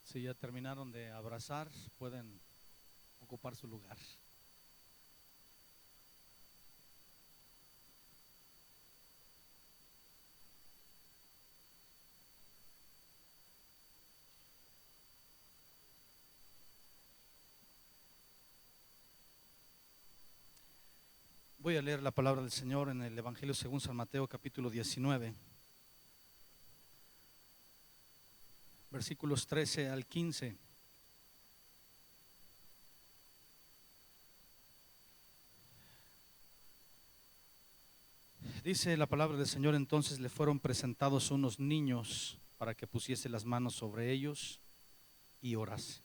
Si ya terminaron de abrazar, pueden ocupar su lugar. Voy a leer la palabra del Señor en el Evangelio según San Mateo, capítulo 19, versículos 13 al 15. Dice la palabra del Señor: entonces le fueron presentados unos niños para que pusiese las manos sobre ellos y orase.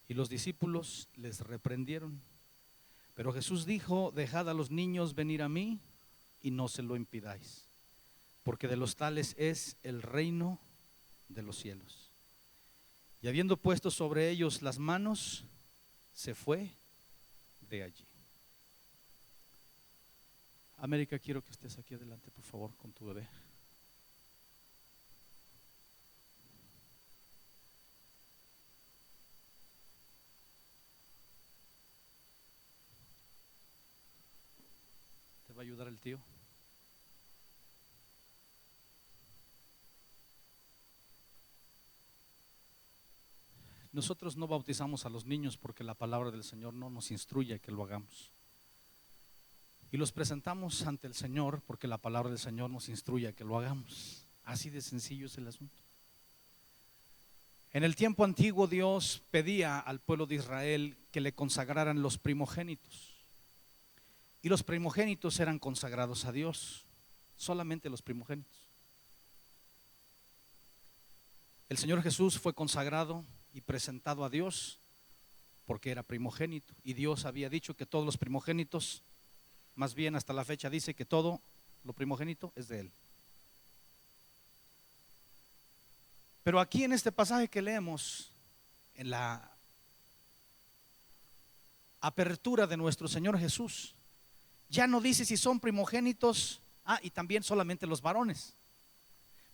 Y los discípulos les reprendieron. Pero Jesús dijo: dejad a los niños venir a mí y no se lo impidáis, porque de los tales es el reino de los cielos. Y habiendo puesto sobre ellos las manos, se fue de allí. América, quiero que estés aquí adelante, por favor, con tu bebé. ¿Te va a ayudar el tío? Nosotros no bautizamos a los niños porque la palabra del Señor no nos instruye a que lo hagamos. Y los presentamos ante el Señor porque la palabra del Señor nos instruye a que lo hagamos. Así de sencillo es el asunto. En el tiempo antiguo Dios pedía al pueblo de Israel que le consagraran los primogénitos. Y los primogénitos eran consagrados a Dios, solamente los primogénitos. El Señor Jesús fue consagrado y presentado a Dios porque era primogénito. Y Dios había dicho que todos los primogénitos, más bien hasta la fecha dice que todo lo primogénito es de Él. Pero aquí en este pasaje que leemos, en la apertura de nuestro Señor Jesús, ya no dice si son primogénitos, y también solamente los varones.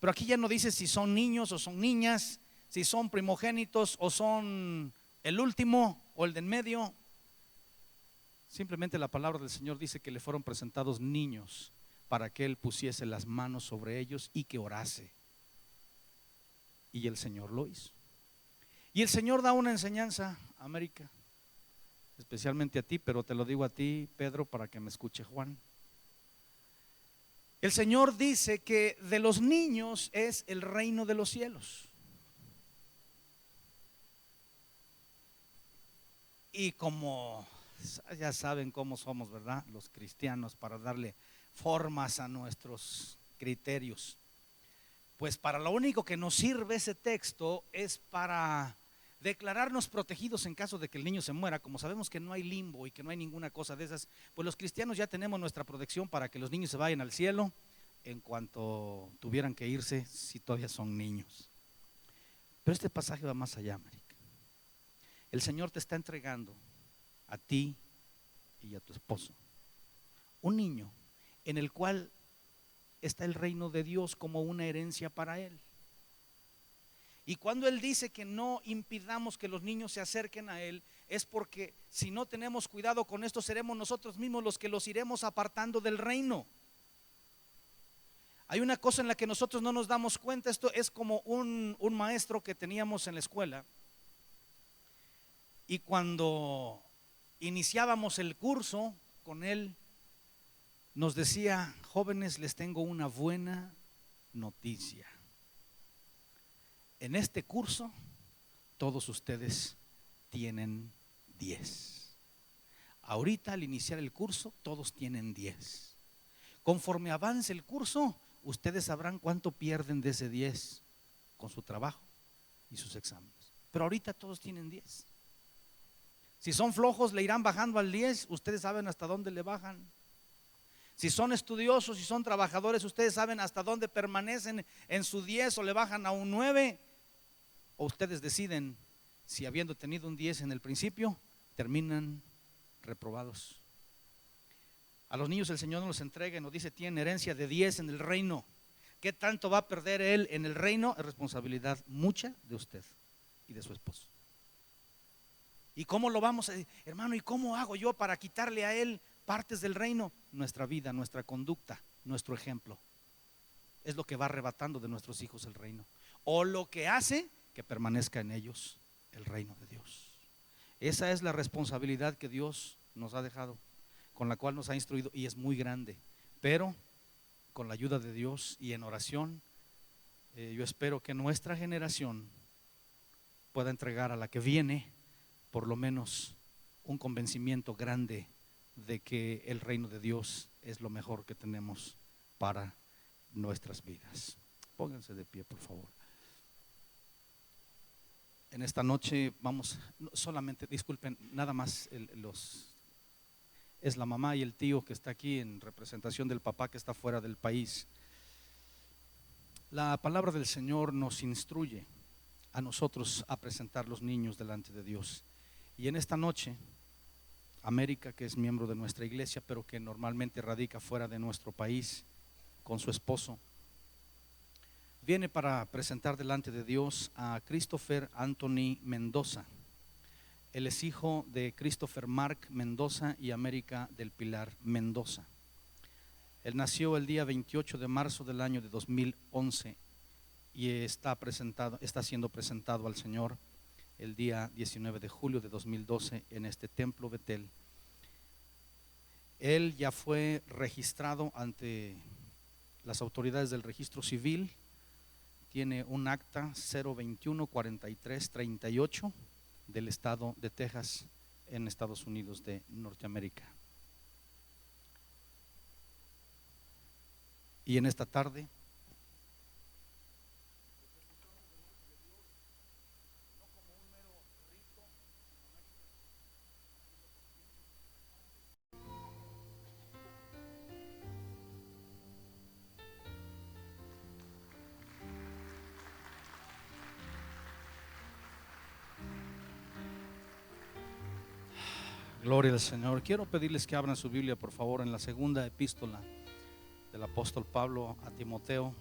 Pero aquí ya no dice si son niños o son niñas, si son primogénitos o son el último o el de en medio. Simplemente la palabra del Señor dice que le fueron presentados niños para que Él pusiese las manos sobre ellos y que orase. Y el Señor lo hizo. Y el Señor da una enseñanza, América, especialmente a ti, pero te lo digo a ti, Pedro, para que me escuche Juan. El Señor dice que de los niños es el reino de los cielos. Y como ya saben cómo somos, ¿verdad? Los cristianos, para darle formas a nuestros criterios. Pues para lo único que nos sirve ese texto es para declararnos protegidos en caso de que el niño se muera. Como sabemos que no hay limbo y que no hay ninguna cosa de esas, pues los cristianos ya tenemos nuestra protección para que los niños se vayan al cielo en cuanto tuvieran que irse, si todavía son niños. Pero este pasaje va más allá, América. El Señor te está entregando a ti y a tu esposo un niño en el cual está el reino de Dios como una herencia para Él. Y cuando Él dice que no impidamos que los niños se acerquen a Él, es porque si no tenemos cuidado con esto, seremos nosotros mismos los que los iremos apartando del reino. Hay una cosa en la que nosotros no nos damos cuenta. Esto es como un maestro que teníamos en la escuela. Y cuando iniciábamos el curso con él, nos decía: jóvenes, les tengo una buena noticia. En este curso todos ustedes tienen 10. Ahorita al iniciar el curso todos tienen 10. Conforme avance el curso, ustedes sabrán cuánto pierden de ese 10 con su trabajo y sus exámenes. Pero ahorita todos tienen 10. Si son flojos, le irán bajando al 10. Ustedes saben hasta dónde le bajan. Si son estudiosos, si son trabajadores, ustedes saben hasta dónde permanecen en su 10 o le bajan a un 9. O ustedes deciden si, habiendo tenido un 10 en el principio, terminan reprobados. A los niños el Señor nos entrega y nos dice: tienen herencia de 10 en el reino. ¿Qué tanto va a perder Él en el reino? Es responsabilidad mucha de usted. y de su esposo. ¿Y cómo lo vamos a decir, hermano? ¿Y cómo hago yo para quitarle a él partes del reino? Nuestra vida, nuestra conducta, nuestro ejemplo es lo que va arrebatando de nuestros hijos el reino, o lo que hace que permanezca en ellos el reino de Dios. Esa es la responsabilidad que Dios nos ha dejado, con la cual nos ha instruido, y es muy grande, pero con la ayuda de Dios y en oración, yo espero que nuestra generación pueda entregar a la que viene por lo menos un convencimiento grande de que el reino de Dios es lo mejor que tenemos para nuestras vidas. Pónganse de pie, por favor. En esta noche vamos, solamente, disculpen, nada más es la mamá y el tío que está aquí en representación del papá que está fuera del país. La palabra del Señor nos instruye a nosotros a presentar los niños delante de Dios. Y en esta noche, América, que es miembro de nuestra iglesia, pero que normalmente radica fuera de nuestro país con su esposo, viene para presentar delante de Dios a Christopher Anthony Mendoza. Él es hijo de Christopher Mark Mendoza y América del Pilar Mendoza. Él nació el día 28 de marzo del año de 2011 y está siendo presentado al Señor el día 19 de julio de 2012 en este templo Betel. Él ya fue registrado ante las autoridades del registro civil. Tiene un acta 021-4338 del estado de Texas en Estados Unidos de Norteamérica. Y en esta tarde gloria al Señor. Quiero pedirles que abran su Biblia, por favor, en la segunda epístola del apóstol Pablo a Timoteo.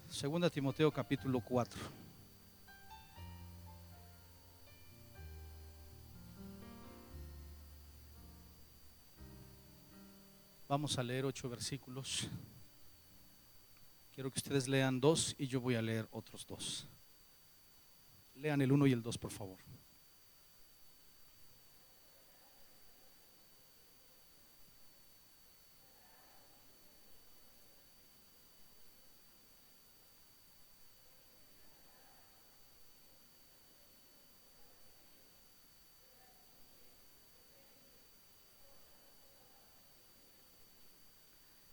Segunda Timoteo capítulo 4. Vamos a leer 8 versículos. Quiero que ustedes lean 2 y yo voy a leer otros 2. Lean el 1 y el 2, por favor.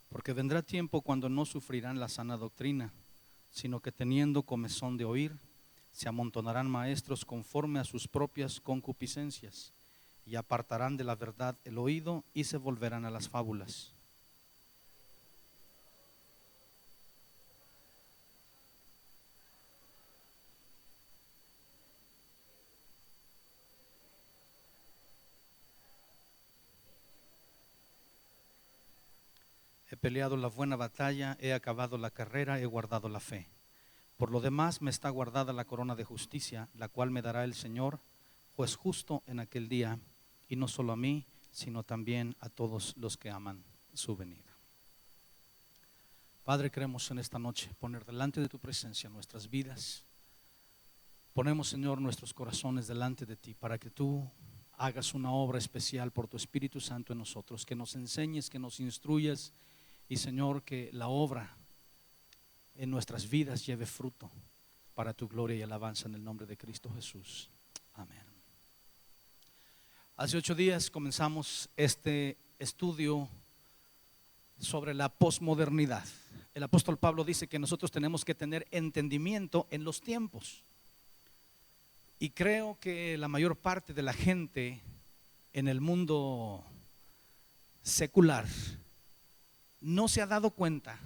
Porque vendrá tiempo cuando no sufrirán la sana doctrina, sino que teniendo comezón de oír, se amontonarán maestros conforme a sus propias concupiscencias, y apartarán de la verdad el oído y se volverán a las fábulas. He peleado la buena batalla, he acabado la carrera, he guardado la fe. Por lo demás me está guardada la corona de justicia, la cual me dará el Señor, juez justo en aquel día, y no solo a mí, sino también a todos los que aman su venida. Padre, queremos en esta noche poner delante de tu presencia nuestras vidas. Ponemos, Señor, nuestros corazones delante de ti para que tú hagas una obra especial por tu Espíritu Santo en nosotros, que nos enseñes, que nos instruyas, y Señor, que la obra en nuestras vidas lleve fruto para tu gloria y alabanza en el nombre de Cristo Jesús. Amén. Hace 8 días comenzamos este estudio sobre la posmodernidad. El apóstol Pablo dice que nosotros tenemos que tener entendimiento en los tiempos. Y creo que la mayor parte de la gente en el mundo secular no se ha dado cuenta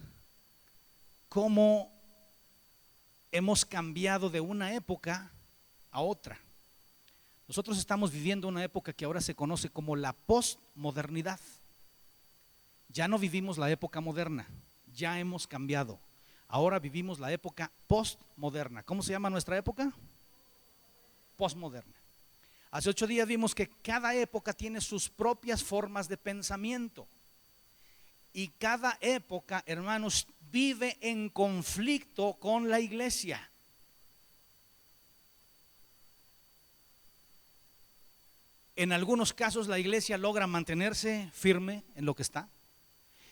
cómo hemos cambiado de una época a otra. Nosotros estamos viviendo una época que ahora se conoce como la postmodernidad. Ya no vivimos la época moderna, ya hemos cambiado. Ahora vivimos la época postmoderna. ¿Cómo se llama nuestra época? Postmoderna. Hace 8 días vimos que cada época tiene sus propias formas de pensamiento. Y cada época, hermanos, vive en conflicto con la iglesia. En algunos casos la iglesia logra mantenerse firme en lo que está,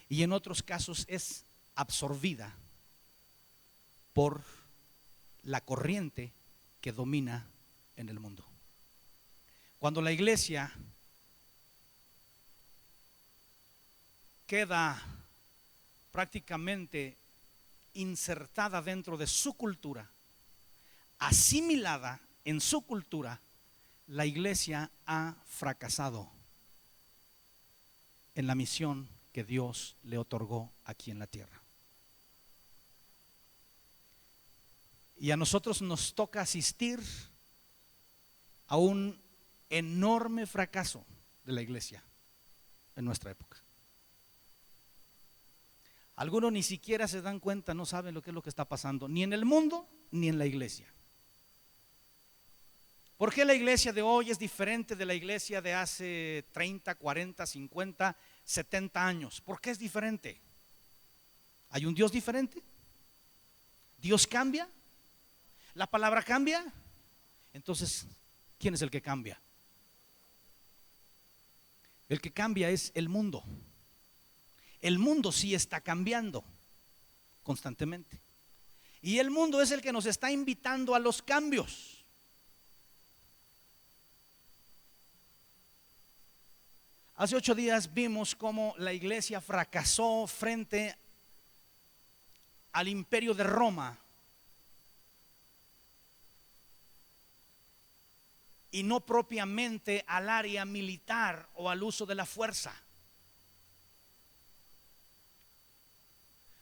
y en otros casos es absorbida por la corriente que domina en el mundo. Cuando la iglesia queda prácticamente insertada dentro de su cultura, asimilada en su cultura, la iglesia ha fracasado en la misión que Dios le otorgó aquí en la tierra. Y a nosotros nos toca asistir a un enorme fracaso de la iglesia en nuestra época. Algunos ni siquiera se dan cuenta, no saben lo que es lo que está pasando, ni en el mundo ni en la iglesia. ¿Por qué la iglesia de hoy es diferente de la iglesia de hace 30, 40, 50, 70 años? ¿Por qué es diferente? ¿Hay un Dios diferente? ¿Dios cambia? ¿La palabra cambia? Entonces, ¿quién es el que cambia? El que cambia es el mundo. El mundo sí está cambiando constantemente. Y el mundo es el que nos está invitando a los cambios. Hace 8 días vimos cómo la iglesia fracasó frente al imperio de Roma y no propiamente al área militar o al uso de la fuerza.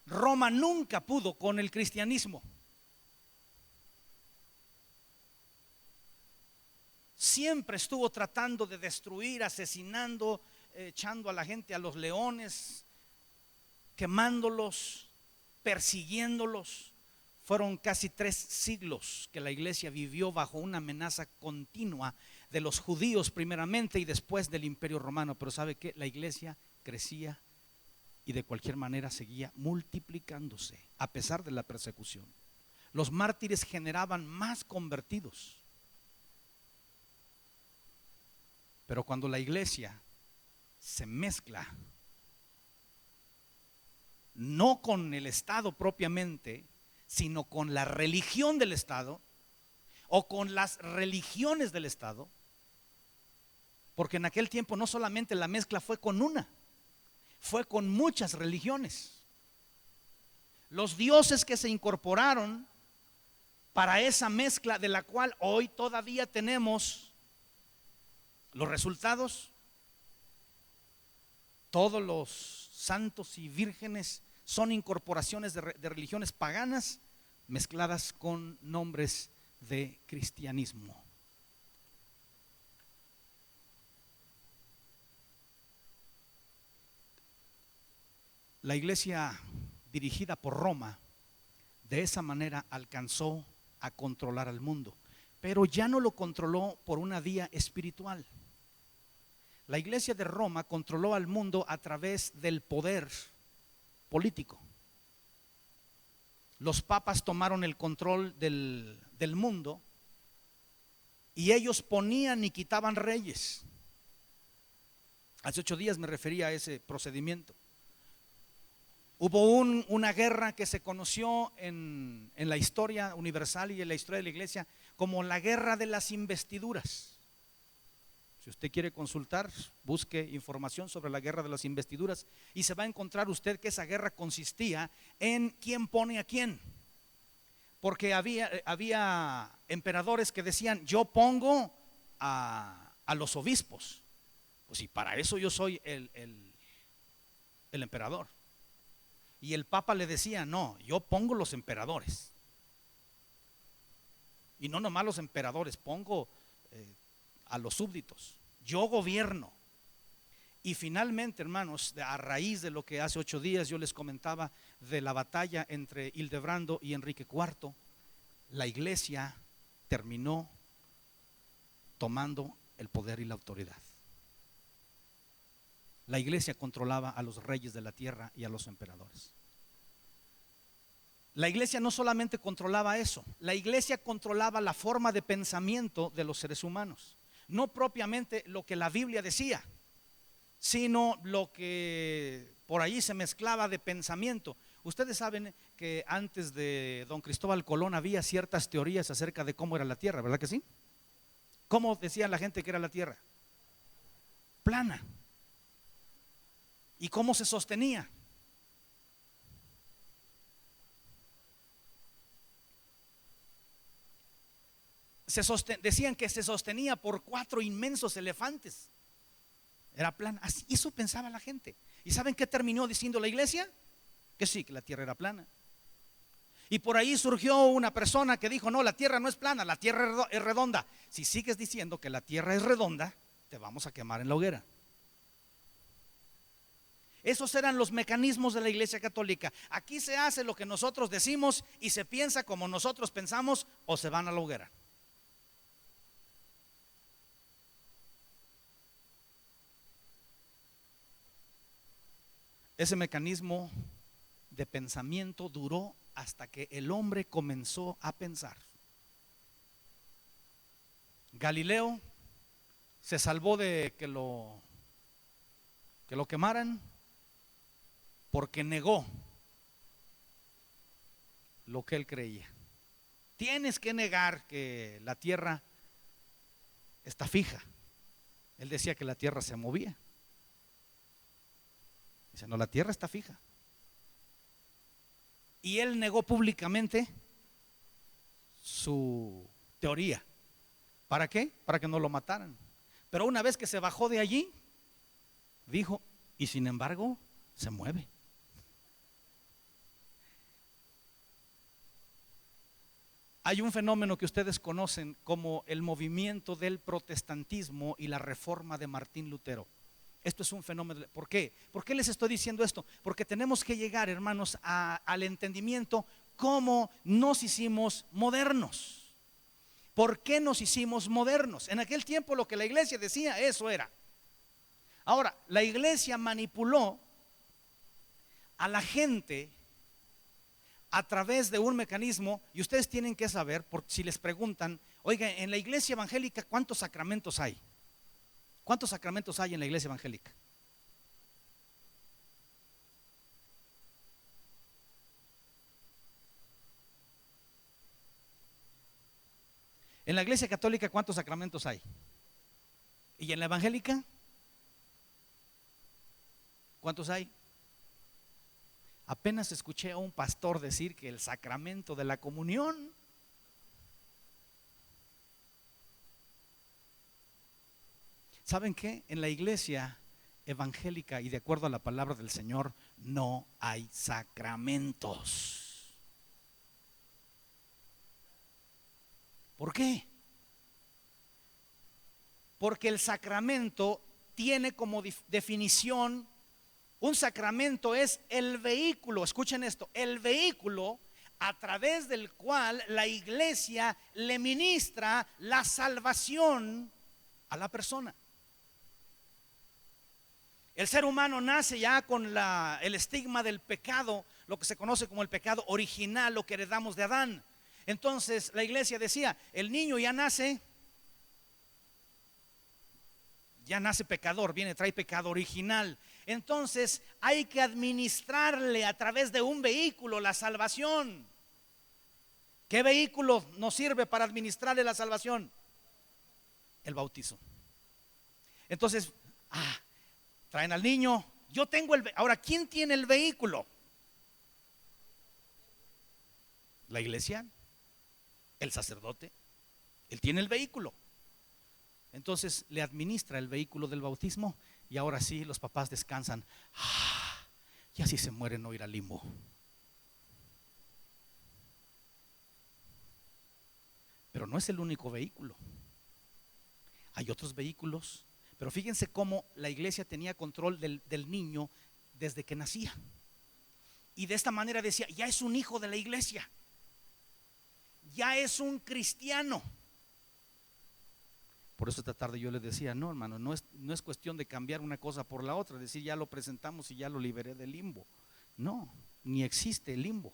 Roma nunca pudo con el cristianismo. Siempre estuvo tratando de destruir, asesinando, echando a la gente a los leones, quemándolos, persiguiéndolos. Fueron casi 3 siglos que la iglesia vivió bajo una amenaza continua de los judíos primeramente y después del imperio romano. Pero ¿sabe qué? La iglesia crecía y de cualquier manera seguía multiplicándose a pesar de la persecución. Los mártires generaban más convertidos. Pero cuando la iglesia se mezcla, no con el Estado propiamente, sino con la religión del Estado o con las religiones del Estado, porque en aquel tiempo no solamente la mezcla fue con una, fue con muchas religiones. Los dioses que se incorporaron para esa mezcla, de la cual hoy todavía tenemos los resultados, todos los santos y vírgenes son incorporaciones de religiones paganas mezcladas con nombres de cristianismo. La iglesia dirigida por Roma de esa manera alcanzó a controlar al mundo, pero ya no lo controló por una vía espiritual. La iglesia de Roma controló al mundo a través del poder político. Los papas tomaron el control del mundo y ellos ponían y quitaban reyes. Hace 8 días me refería a ese procedimiento. Hubo una guerra que se conoció en la historia universal y en la historia de la iglesia como la guerra de las investiduras. Si usted quiere consultar, busque información sobre la guerra de las investiduras y se va a encontrar usted que esa guerra consistía en quién pone a quién. Porque había emperadores que decían: yo pongo a los obispos. Pues y para eso yo soy el emperador. Y el papa le decía: no, yo pongo los emperadores. Y no nomás los emperadores, pongo a los súbditos, yo gobierno. Y finalmente, hermanos, a raíz de lo que hace 8 días yo les comentaba de la batalla entre Hildebrando y Enrique IV, la iglesia terminó tomando el poder y la autoridad. La iglesia controlaba a los reyes de la tierra y a los emperadores. La iglesia no solamente controlaba eso, la iglesia controlaba la forma de pensamiento de los seres humanos. No propiamente lo que la Biblia decía, sino lo que por ahí se mezclaba de pensamiento. Ustedes saben que antes de don Cristóbal Colón había ciertas teorías acerca de cómo era la tierra, ¿verdad que sí? ¿Cómo decía la gente que era la tierra? Plana. ¿Y cómo se sostenía? Decían que se sostenía por 4 inmensos elefantes. Era plana, así, eso pensaba la gente. ¿Y saben qué terminó diciendo la iglesia? Que sí, que la tierra era plana. Y por ahí surgió una persona que dijo: no, la tierra no es plana, la tierra es redonda. Si sigues diciendo que la tierra es redonda, te vamos a quemar en la hoguera. Esos eran los mecanismos de la iglesia católica. Aquí se hace lo que nosotros decimos y se piensa como nosotros pensamos, o se van a la hoguera. Ese mecanismo de pensamiento duró hasta que el hombre comenzó a pensar. Galileo se salvó de que lo quemaran porque negó lo que él creía. Tienes que negar que la tierra está fija. Él decía que la tierra se movía. Dice: no, la tierra está fija. Y él negó públicamente su teoría. ¿Para qué? Para que no lo mataran. Pero una vez que se bajó de allí, dijo: y sin embargo se mueve. Hay un fenómeno que ustedes conocen como el movimiento del protestantismo y la reforma de Martín Lutero. Esto es un fenómeno. ¿Por qué? ¿Por qué les estoy diciendo esto? Porque tenemos que llegar, hermanos, al entendimiento cómo nos hicimos modernos. ¿Por qué nos hicimos modernos? En aquel tiempo lo que la iglesia decía, eso era. Ahora, la iglesia manipuló a la gente a través de un mecanismo, y ustedes tienen que saber, porque si les preguntan: oiga, en la iglesia evangélica, ¿cuántos sacramentos hay? ¿Cuántos sacramentos hay en la iglesia evangélica? En la iglesia católica, ¿cuántos sacramentos hay? ¿Y en la evangélica? ¿Cuántos hay? Apenas escuché a un pastor decir que el sacramento de la comunión. ¿Saben qué? En la iglesia evangélica y de acuerdo a la palabra del Señor, no hay sacramentos. ¿Por qué? Porque el sacramento tiene como definición: un sacramento es el vehículo, escuchen esto, el vehículo a través del cual la iglesia le ministra la salvación a la persona. El ser humano nace ya con el estigma del pecado, lo que se conoce como el pecado original, lo que heredamos de Adán. Entonces la iglesia decía: el niño ya nace pecador, trae pecado original. Entonces hay que administrarle a través de un vehículo la salvación. ¿Qué vehículo nos sirve para administrarle la salvación? El bautizo. Entonces, traen al niño. Yo tengo ahora, ¿quién tiene el vehículo? La iglesia, el sacerdote. Él tiene el vehículo. Entonces le administra el vehículo del bautismo. Y ahora sí, los papás descansan. Y así se muere, no ir al limbo. Pero no es el único vehículo. hay otros vehículos, pero fíjense cómo la iglesia tenía control del niño desde que nacía. Y de esta manera decía, ya es un hijo de la iglesia, ya es un cristiano. Por eso esta tarde yo les decía, no hermano, no es cuestión de cambiar una cosa por la otra, decir ya lo presentamos y ya lo liberé del limbo. No, ni existe el limbo,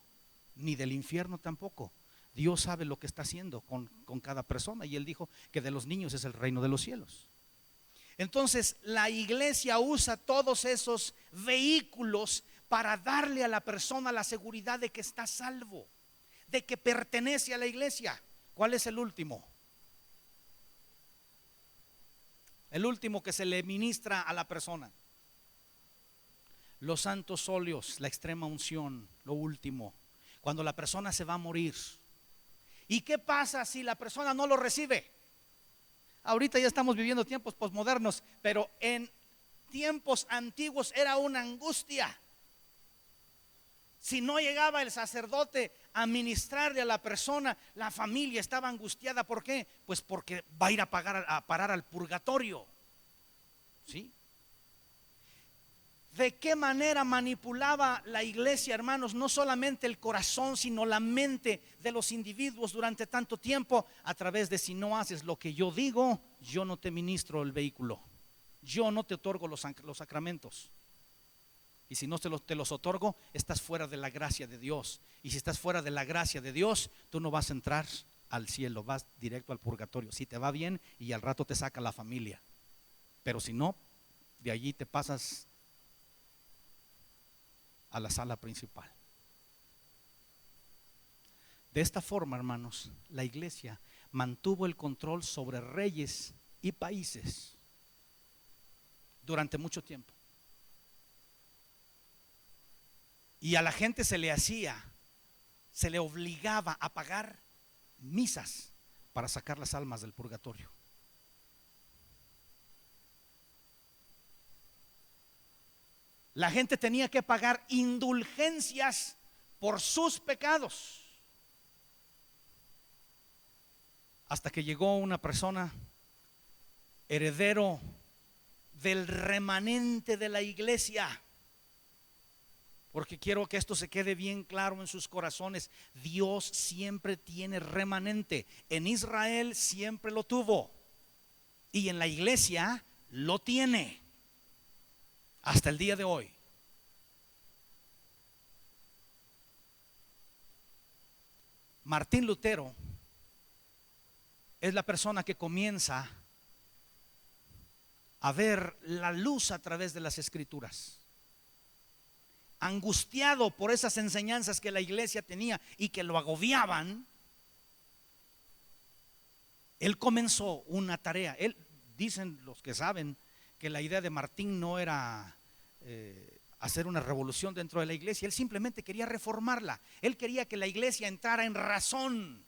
ni del infierno tampoco. Dios sabe lo que está haciendo con cada persona, y Él dijo que de los niños es el reino de los cielos. Entonces la iglesia usa todos esos vehículos para darle a la persona la seguridad de que está salvo, de que pertenece a la iglesia. ¿Cuál es el último? El último que se le ministra a la persona: los santos óleos, la extrema unción, lo último, cuando la persona se va a morir. ¿Y qué pasa si la persona no lo recibe? Ahorita ya estamos viviendo tiempos posmodernos, pero en tiempos antiguos era una angustia. Si no llegaba el sacerdote a ministrarle a la persona, la familia estaba angustiada. ¿Por qué? Pues porque va a ir a parar al purgatorio. ¿Sí? ¿De qué manera manipulaba la iglesia, hermanos? No solamente el corazón, sino la mente de los individuos durante tanto tiempo, a través de: si no haces lo que yo digo, yo no te ministro el vehículo, yo no te otorgo los sacramentos. Y si no te los otorgo, estás fuera de la gracia de Dios. Y si estás fuera de la gracia de Dios, tú no vas a entrar al cielo, vas directo al purgatorio. Si te va bien, y al rato te saca la familia, pero si no, de allí te pasas a la sala principal. De esta forma, hermanos, la iglesia mantuvo el control sobre reyes y países durante mucho tiempo. Y a la gente se le obligaba a pagar misas para sacar las almas del purgatorio. La gente tenía que pagar indulgencias por sus pecados. Hasta que llegó una persona, heredero del remanente de la iglesia. Porque quiero que esto se quede bien claro en sus corazones: Dios siempre tiene remanente. En Israel siempre lo tuvo, y en la iglesia lo tiene hasta el día de hoy. Martín Lutero es la persona que comienza a ver la luz a través de las escrituras. Angustiado por esas enseñanzas que la iglesia tenía y que lo agobiaban, él comenzó una tarea. Dicen los que saben que la idea de Martín no era hacer una revolución dentro de la iglesia. Él simplemente quería reformarla. Él quería que la iglesia entrara en razón,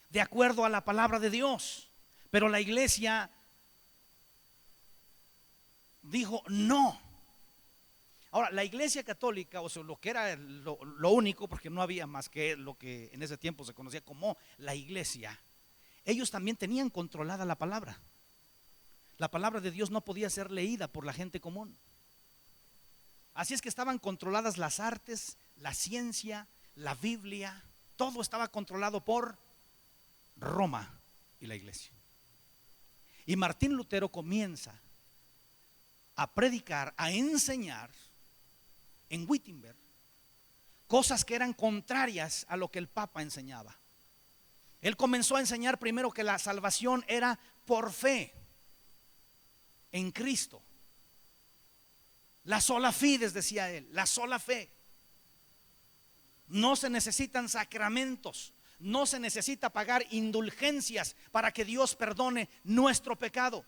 de acuerdo a la palabra de Dios. Pero la iglesia dijo no. Ahora, la iglesia católica, o sea, lo que era lo único, porque no había más que lo que en ese tiempo se conocía como la iglesia, ellos también tenían controlada la palabra. La palabra de Dios no podía ser leída por la gente común. Así es que estaban controladas las artes, la ciencia, la Biblia, todo estaba controlado por Roma y la iglesia. Y Martín Lutero comienza a predicar, a enseñar en Wittenberg cosas que eran contrarias a lo que el Papa enseñaba. Él comenzó a enseñar primero que la salvación era por fe en Cristo. La sola fides, decía él, la sola fe. No se necesitan sacramentos, no se necesita pagar indulgencias para que Dios perdone nuestro pecado.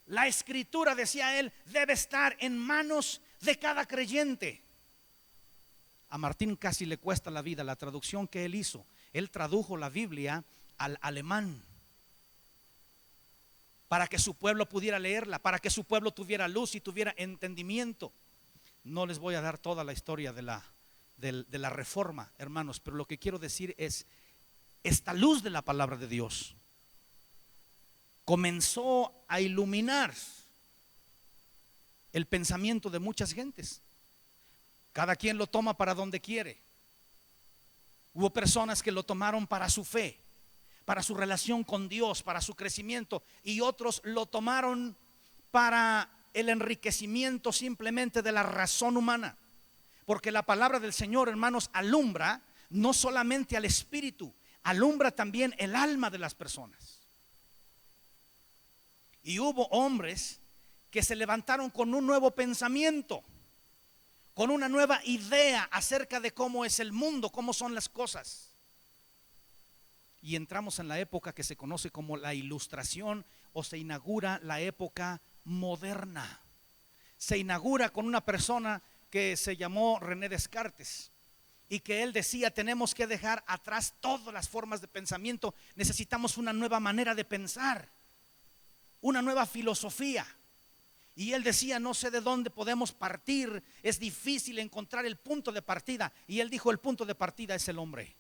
La escritura, decía él, debe estar en manos de cada creyente. A Martín casi le cuesta la vida la traducción que él hizo. Él tradujo la Biblia al alemán para que su pueblo pudiera leerla, para que su pueblo tuviera luz y tuviera entendimiento. No les voy a dar toda la historia de la reforma, hermanos, pero lo que quiero decir es: esta luz de la palabra de Dios comenzó a iluminar el pensamiento de muchas gentes. Cada quien lo toma para donde quiere. Hubo personas que lo tomaron para su fe, para su relación con Dios, para su crecimiento, y otros lo tomaron para el enriquecimiento simplemente de la razón humana. Porque la palabra del Señor, hermanos, alumbra no solamente al espíritu, alumbra también el alma de las personas. Y hubo hombres que se levantaron con un nuevo pensamiento, con una nueva idea acerca de cómo es el mundo, cómo son las cosas. Y entramos en la época que se conoce como la Ilustración, o se inaugura la época moderna. Se inaugura con una persona que se llamó René Descartes, y que él decía: tenemos que dejar atrás todas las formas de pensamiento, necesitamos una nueva manera de pensar, una nueva filosofía. Y él decía: no sé de dónde podemos partir, es difícil encontrar el punto de partida. Y él dijo: el punto de partida es el hombre.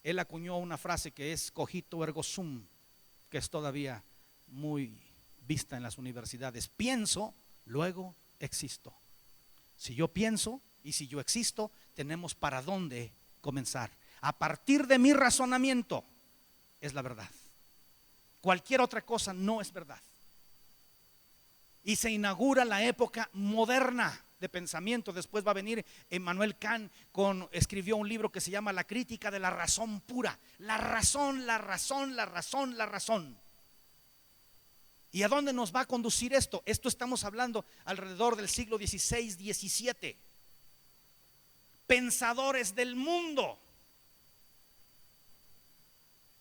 Él acuñó una frase que es cogito ergo sum, que es todavía muy vista en las universidades: pienso, luego existo. Si yo pienso y si yo existo, tenemos para dónde comenzar. A partir de mi razonamiento es la verdad. Cualquier otra cosa no es verdad. Y se inaugura la época moderna de pensamiento. Después va a venir Emmanuel Kant, escribió un libro que se llama La crítica de la razón pura. La razón, la razón, la razón, la razón. ¿Y a dónde nos va a conducir esto? Esto estamos hablando alrededor del siglo XVI, XVII. Pensadores del mundo,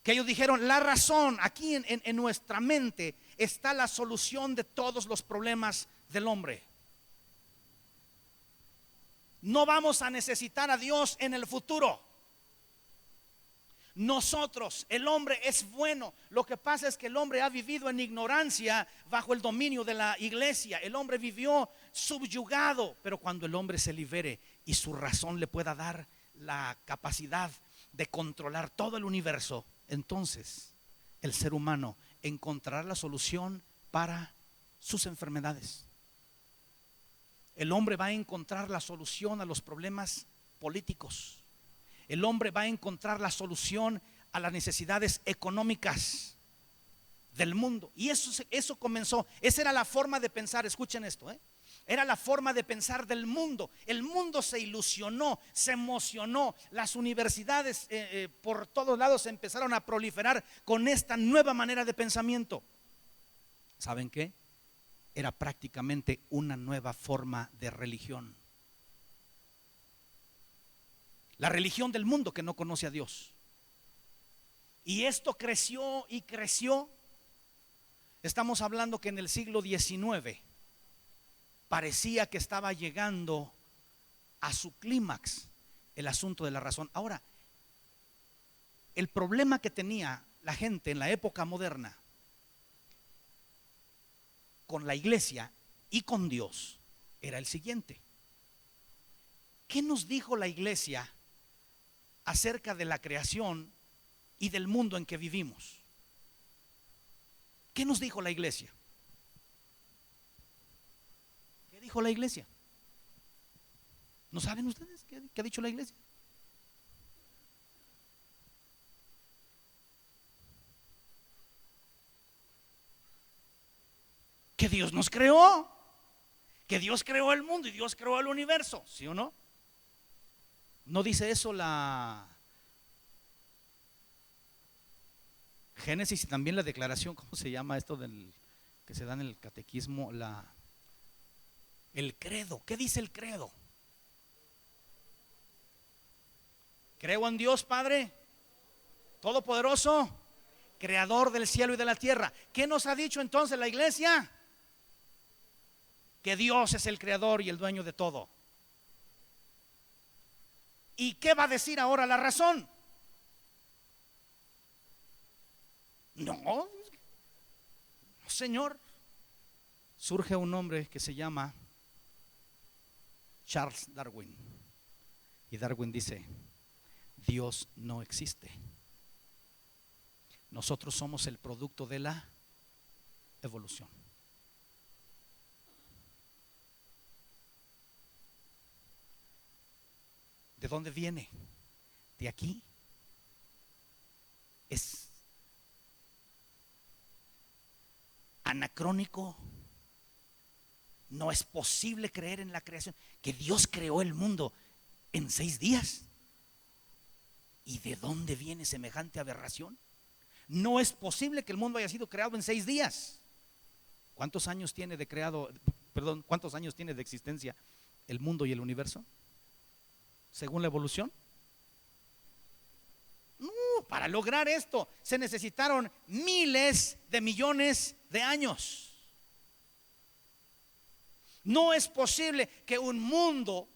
que ellos dijeron: la razón, aquí en nuestra mente está la solución de todos los problemas del hombre. No vamos a necesitar a Dios en el futuro. Nosotros, el hombre es bueno. Lo que pasa es que el hombre ha vivido en ignorancia bajo el dominio de la iglesia. El hombre vivió subyugado. Pero cuando el hombre se libere y su razón le pueda dar la capacidad de controlar todo el universo, entonces el ser humano encontrará la solución para sus enfermedades. El hombre va a encontrar la solución a los problemas políticos. El hombre va a encontrar la solución a las necesidades económicas del mundo. Y eso comenzó. Esa era la forma de pensar. Escuchen esto, era la forma de pensar del mundo. El mundo se ilusionó, se emocionó. Las universidades por todos lados empezaron a proliferar con esta nueva manera de pensamiento. ¿Saben qué? Era prácticamente una nueva forma de religión. La religión del mundo que no conoce a Dios. Y esto creció y creció. Estamos hablando que en el siglo XIX parecía que estaba llegando a su clímax el asunto de la razón. Ahora, el problema que tenía la gente en la época moderna con la iglesia y con Dios era el siguiente: ¿qué nos dijo la iglesia acerca de la creación y del mundo en que vivimos? ¿Qué nos dijo la iglesia? ¿Qué dijo la iglesia? ¿No saben ustedes qué ha dicho la iglesia? Que Dios nos creó, que Dios creó el mundo y Dios creó el universo, ¿sí o no? ¿No dice eso la Génesis y también la declaración? ¿Cómo se llama esto del que se da en el catequismo? El credo. ¿Qué dice el credo? Creo en Dios Padre Todopoderoso, creador del cielo y de la tierra. ¿Qué nos ha dicho entonces la iglesia? Que Dios es el creador y el dueño de todo. ¿Y qué va a decir ahora la razón? No, señor. Surge un hombre que se llama Charles Darwin. Y Darwin dice: Dios no existe. Nosotros somos el producto de la evolución. ¿De dónde viene? De aquí. Es anacrónico. No es posible creer en la creación, que Dios creó el mundo en 6 días. ¿Y de dónde viene semejante aberración? No es posible que el mundo haya sido creado en 6 días. ¿Cuántos años tiene de creado, perdón, cuántos años tiene de existencia el mundo y el universo? Según la evolución. No, para lograr esto se necesitaron miles de millones de años. No es posible que un mundo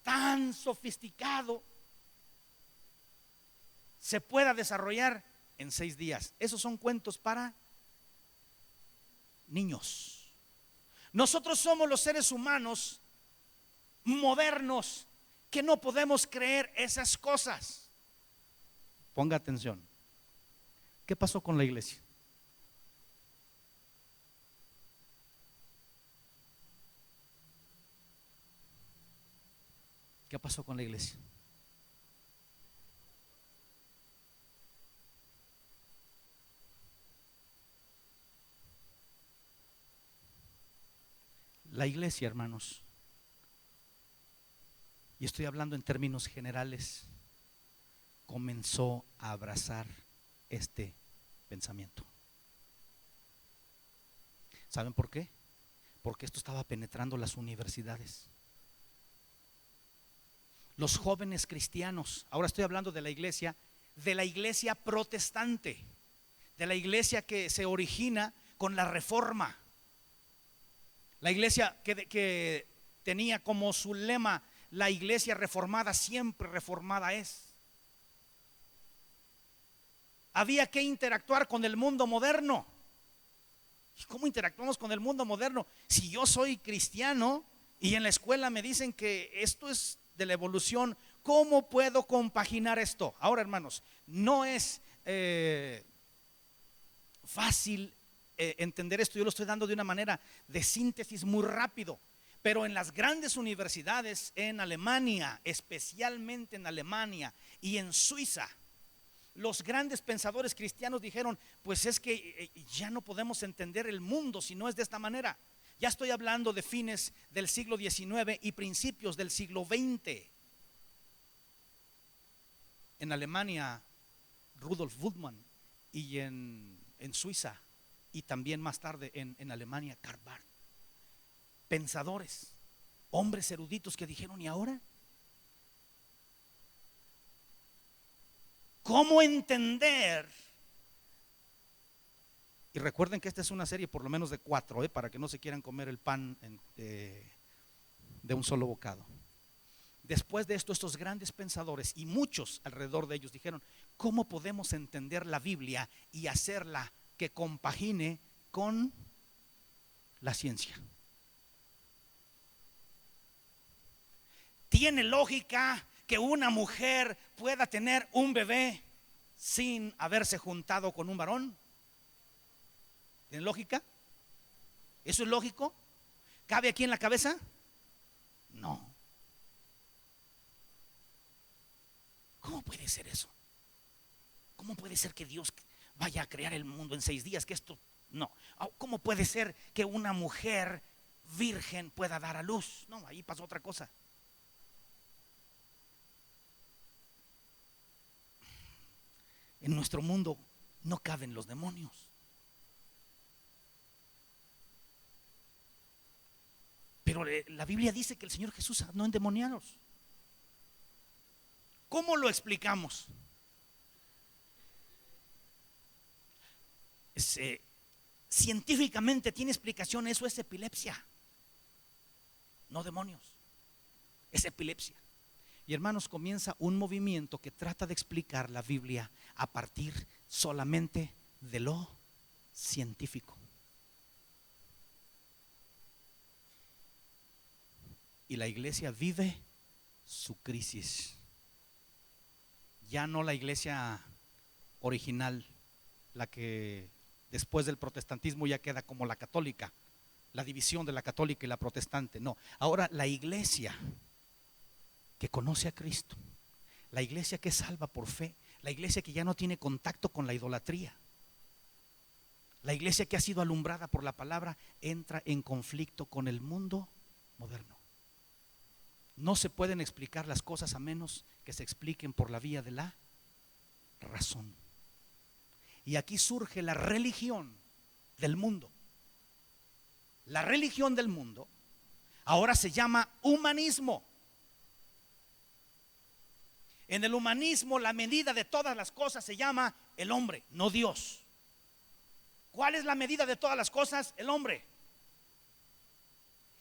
tan sofisticado se pueda desarrollar en 6 días. Esos son cuentos para niños. Nosotros somos los seres humanos modernos que no podemos creer esas cosas. Ponga atención. ¿Qué pasó con la iglesia? ¿Qué pasó con la iglesia? La iglesia, hermanos, y estoy hablando en términos generales, comenzó a abrazar este pensamiento. ¿Saben por qué? Porque esto estaba penetrando las universidades. Los jóvenes cristianos, ahora estoy hablando de la iglesia protestante, de la iglesia que se origina con la reforma, la iglesia que tenía como su lema: la iglesia reformada siempre reformada es. Había que interactuar con el mundo moderno. ¿Y cómo interactuamos con el mundo moderno? Si yo soy cristiano y en la escuela me dicen que esto es de la evolución, ¿cómo puedo compaginar esto? Ahora, hermanos, no es fácil entender esto. Yo lo estoy dando de una manera de síntesis muy rápido. Pero en las grandes universidades en Alemania, especialmente en Alemania y en Suiza, los grandes pensadores cristianos dijeron: pues es que ya no podemos entender el mundo si no es de esta manera. Ya estoy hablando de fines del siglo XIX y principios del siglo XX. En Alemania, Rudolf Bultmann, y en Suiza, y también más tarde en Alemania, Karl Barth. Pensadores, hombres eruditos que dijeron: ¿y ahora? ¿Cómo entender? Y recuerden que esta es una serie por lo menos de 4, para que no se quieran comer el pan de un solo bocado. Después de esto, estos grandes pensadores y muchos alrededor de ellos dijeron: ¿cómo podemos entender la Biblia y hacerla que compagine con la ciencia? ¿Tiene lógica que una mujer pueda tener un bebé sin haberse juntado con un varón? ¿Tiene lógica? ¿Eso es lógico? ¿Cabe aquí en la cabeza? No. ¿Cómo puede ser eso? ¿Cómo puede ser que Dios vaya a crear el mundo en 6 días? Que esto no. ¿Cómo puede ser que una mujer virgen pueda dar a luz? No, ahí pasó otra cosa. En nuestro mundo no caben los demonios. Pero la Biblia dice que el Señor Jesús sanó endemoniados. ¿Cómo lo explicamos? Científicamente tiene explicación. Eso es epilepsia, no demonios, es epilepsia. Y hermanos, comienza un movimiento que trata de explicar la Biblia a partir solamente de lo científico. Y la iglesia vive su crisis. ya no la iglesia original, la que después del protestantismo ya queda como la católica, la división de la católica y la protestante. No, ahora la iglesia que conoce a Cristo, la iglesia que es salva por fe, la iglesia que ya no tiene contacto con la idolatría, la iglesia que ha sido alumbrada por la palabra, entra en conflicto con el mundo moderno. No se pueden explicar las cosas a menos que se expliquen por la vía de la razón. Y aquí surge la religión del mundo. La religión del mundo ahora se llama humanismo. En el humanismo la medida de todas las cosas se llama el hombre, no Dios. ¿Cuál es la medida de todas las cosas? El hombre.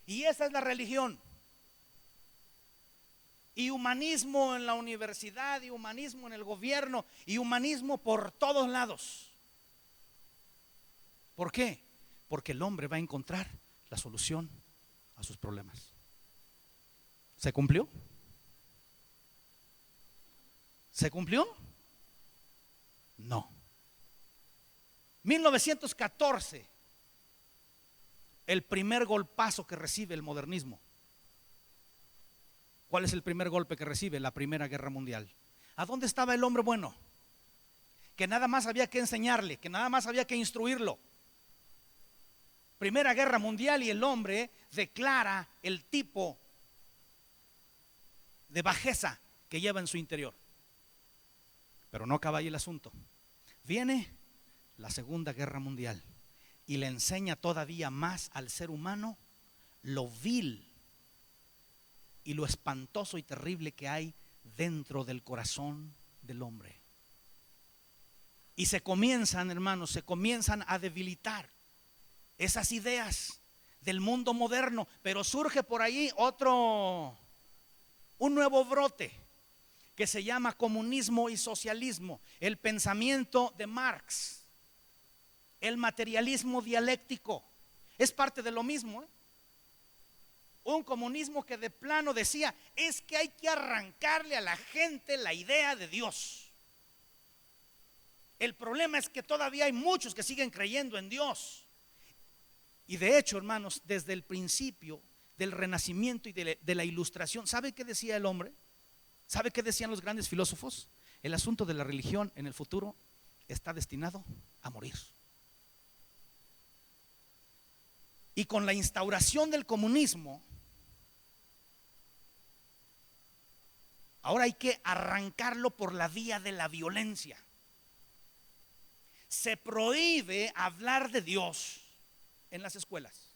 Y esa es la religión. Y humanismo en la universidad, y humanismo en el gobierno, y humanismo por todos lados. ¿Por qué? Porque el hombre va a encontrar la solución a sus problemas. ¿Se cumplió? ¿Se cumplió? No. 1914, el primer golpazo que recibe el modernismo. ¿Cuál es el primer golpe que recibe? La Primera Guerra Mundial. ¿A dónde estaba el hombre bueno? Que nada más había que enseñarle, que nada más había que instruirlo. Primera Guerra Mundial y el hombre declara el tipo de bajeza que lleva en su interior. Pero no acaba ahí el asunto. Viene la Segunda Guerra Mundial y le enseña todavía más al ser humano lo vil y lo espantoso y terrible que hay dentro del corazón del hombre. Y se comienzan, hermanos, se comienzan a debilitar esas ideas del mundo moderno, pero surge por ahí un nuevo brote que se llama comunismo y socialismo, el pensamiento de Marx, el materialismo dialéctico. Es parte de lo mismo, ¿eh? Un comunismo que de plano decía, es que hay que arrancarle a la gente la idea de Dios. El problema es que todavía hay muchos que siguen creyendo en Dios. Y de hecho, hermanos, desde el principio del Renacimiento y de la Ilustración, ¿sabe qué decía el hombre? ¿Sabe qué decían los grandes filósofos? El asunto de la religión en el futuro está destinado a morir. Y con la instauración del comunismo, ahora hay que arrancarlo por la vía de la violencia. Se prohíbe hablar de Dios en las escuelas.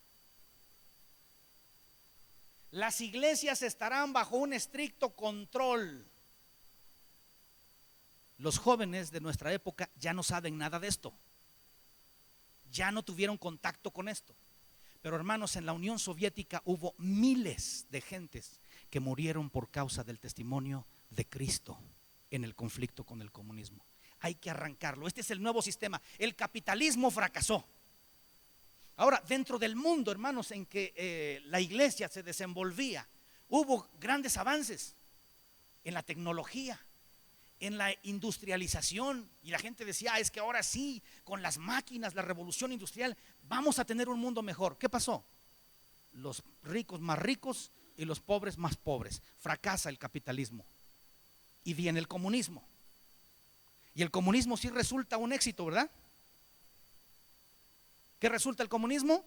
Las iglesias estarán bajo un estricto control. Los jóvenes de nuestra época ya no saben nada de esto. Ya no tuvieron contacto con esto. Pero hermanos, en la Unión Soviética hubo miles de gentes que murieron por causa del testimonio de Cristo en el conflicto con el comunismo. Hay que arrancarlo. Este es el nuevo sistema. El capitalismo fracasó. Ahora, dentro del mundo, hermanos, en que la iglesia se desenvolvía, hubo grandes avances en la tecnología, en la industrialización, y la gente decía, es que ahora sí, con las máquinas, la revolución industrial, vamos a tener un mundo mejor. ¿Qué pasó? Los ricos más ricos y los pobres más pobres. Fracasa el capitalismo y viene el comunismo. Y el comunismo sí resulta un éxito, ¿verdad? ¿Qué resulta el comunismo?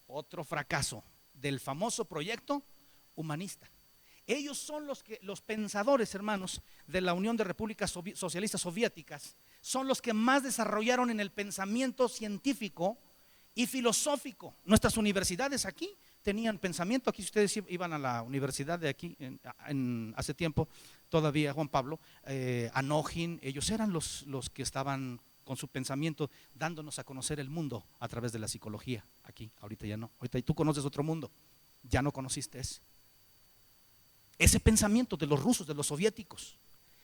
Otro fracaso del famoso proyecto humanista. Ellos son los pensadores, hermanos, de la Unión de Repúblicas Socialistas Soviéticas, son los que más desarrollaron en el pensamiento científico y filosófico. Nuestras universidades aquí tenían pensamiento. Aquí, si ustedes iban a la universidad de aquí hace tiempo, todavía Juan Pablo, Anógin, ellos eran los que estaban con su pensamiento dándonos a conocer el mundo a través de la psicología. Aquí, ahorita ya no. Ahorita tú conoces otro mundo, ya no conociste ese pensamiento de los rusos, de los soviéticos.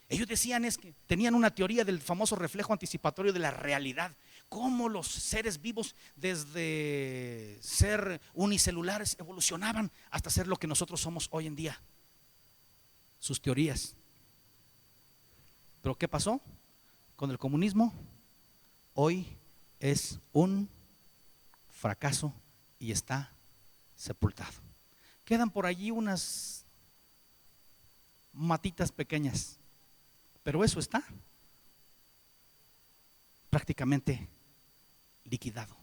Ellos decían es que tenían una teoría del famoso reflejo anticipatorio de la realidad, cómo los seres vivos desde ser unicelulares evolucionaban hasta ser lo que nosotros somos hoy en día. Sus teorías. Pero ¿qué pasó con el comunismo? Hoy es un fracaso y está sepultado. Quedan por allí unas matitas pequeñas, pero eso está prácticamente liquidado.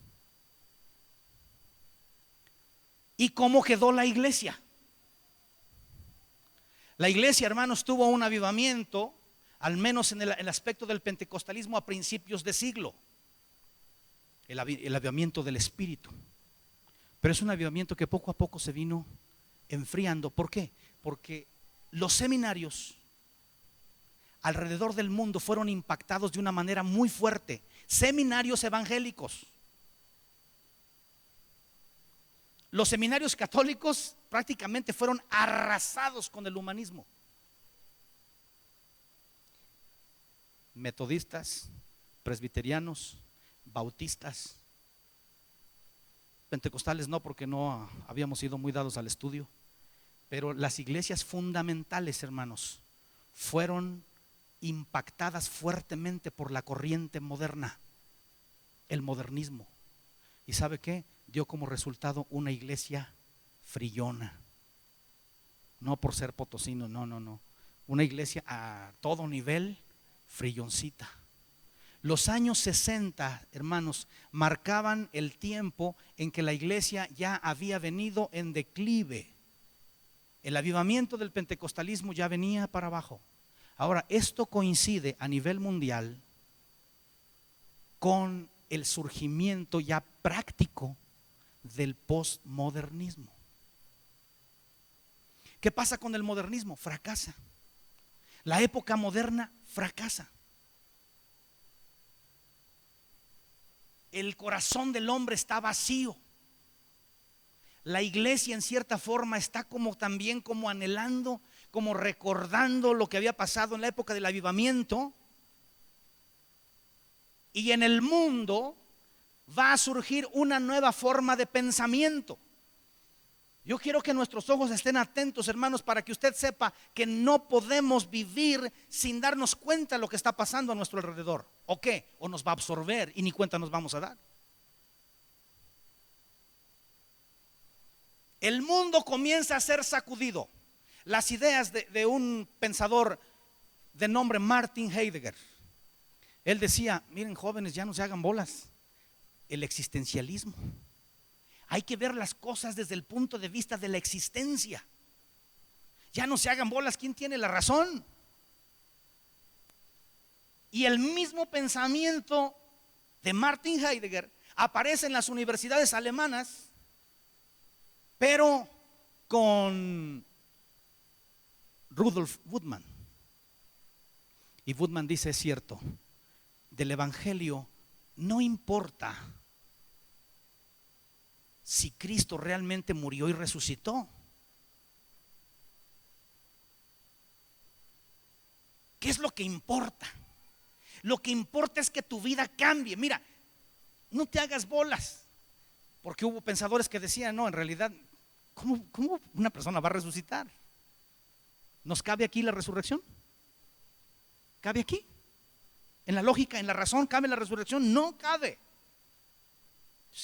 ¿Y cómo quedó la iglesia? La iglesia, hermanos, tuvo un avivamiento, al menos en el aspecto del pentecostalismo, a principios de siglo. El avivamiento del Espíritu. Pero es un avivamiento que poco a poco se vino enfriando. ¿Por qué? Porque los seminarios alrededor del mundo fueron impactados de una manera muy fuerte. Seminarios evangélicos. Los seminarios católicos prácticamente fueron arrasados con el humanismo. Metodistas, presbiterianos, bautistas, pentecostales no, porque no habíamos sido muy dados al estudio, pero las iglesias fundamentales, hermanos, fueron impactadas fuertemente por la corriente moderna, el modernismo. ¿Y sabe qué? Dio como resultado una iglesia frillona. No por ser potosino, no. Una iglesia a todo nivel, frilloncita. Los años 60, hermanos, marcaban el tiempo en que la iglesia ya había venido en declive. El avivamiento del pentecostalismo ya venía para abajo. Ahora, esto coincide a nivel mundial con el surgimiento ya práctico del postmodernismo. ¿Qué pasa con el modernismo? Fracasa. La época moderna fracasa. El corazón del hombre está vacío. La iglesia en cierta forma está como también como anhelando, como recordando lo que había pasado en la época del avivamiento. Y en el mundo va a surgir una nueva forma de pensamiento. Yo quiero que nuestros ojos estén atentos, hermanos, para que usted sepa que no podemos vivir sin darnos cuenta de lo que está pasando a nuestro alrededor. ¿O qué? O nos va a absorber y ni cuenta nos vamos a dar. El mundo comienza a ser sacudido. Las ideas de un pensador de nombre Martin Heidegger. Él decía: miren, jóvenes, ya no se hagan bolas. El existencialismo. Hay que ver las cosas desde el punto de vista de la existencia. Ya no se hagan bolas, ¿quién tiene la razón? Y el mismo pensamiento de Martin Heidegger aparece en las universidades alemanas, pero con Rudolf Bultmann. Y Bultmann dice: es cierto, del evangelio no importa si Cristo realmente murió y resucitó. ¿Qué es lo que importa? Lo que importa es que tu vida cambie. Mira, no te hagas bolas, porque hubo pensadores que decían: no, en realidad, ¿cómo una persona va a resucitar? ¿Nos cabe aquí la resurrección? ¿Cabe aquí? En la lógica, en la razón, ¿cabe la resurrección? No cabe.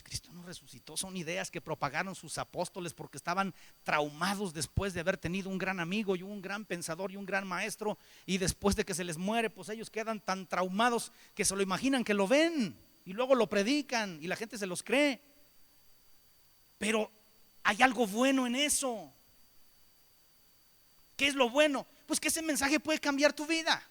Cristo no resucitó. Son ideas que propagaron sus apóstoles porque estaban traumados después de haber tenido un gran amigo y un gran pensador y un gran maestro, y después de que se les muere, pues ellos quedan tan traumados que se lo imaginan, que lo ven y luego lo predican y la gente se los cree. Pero hay algo bueno en eso. ¿Qué es lo bueno? Pues que ese mensaje puede cambiar tu vida.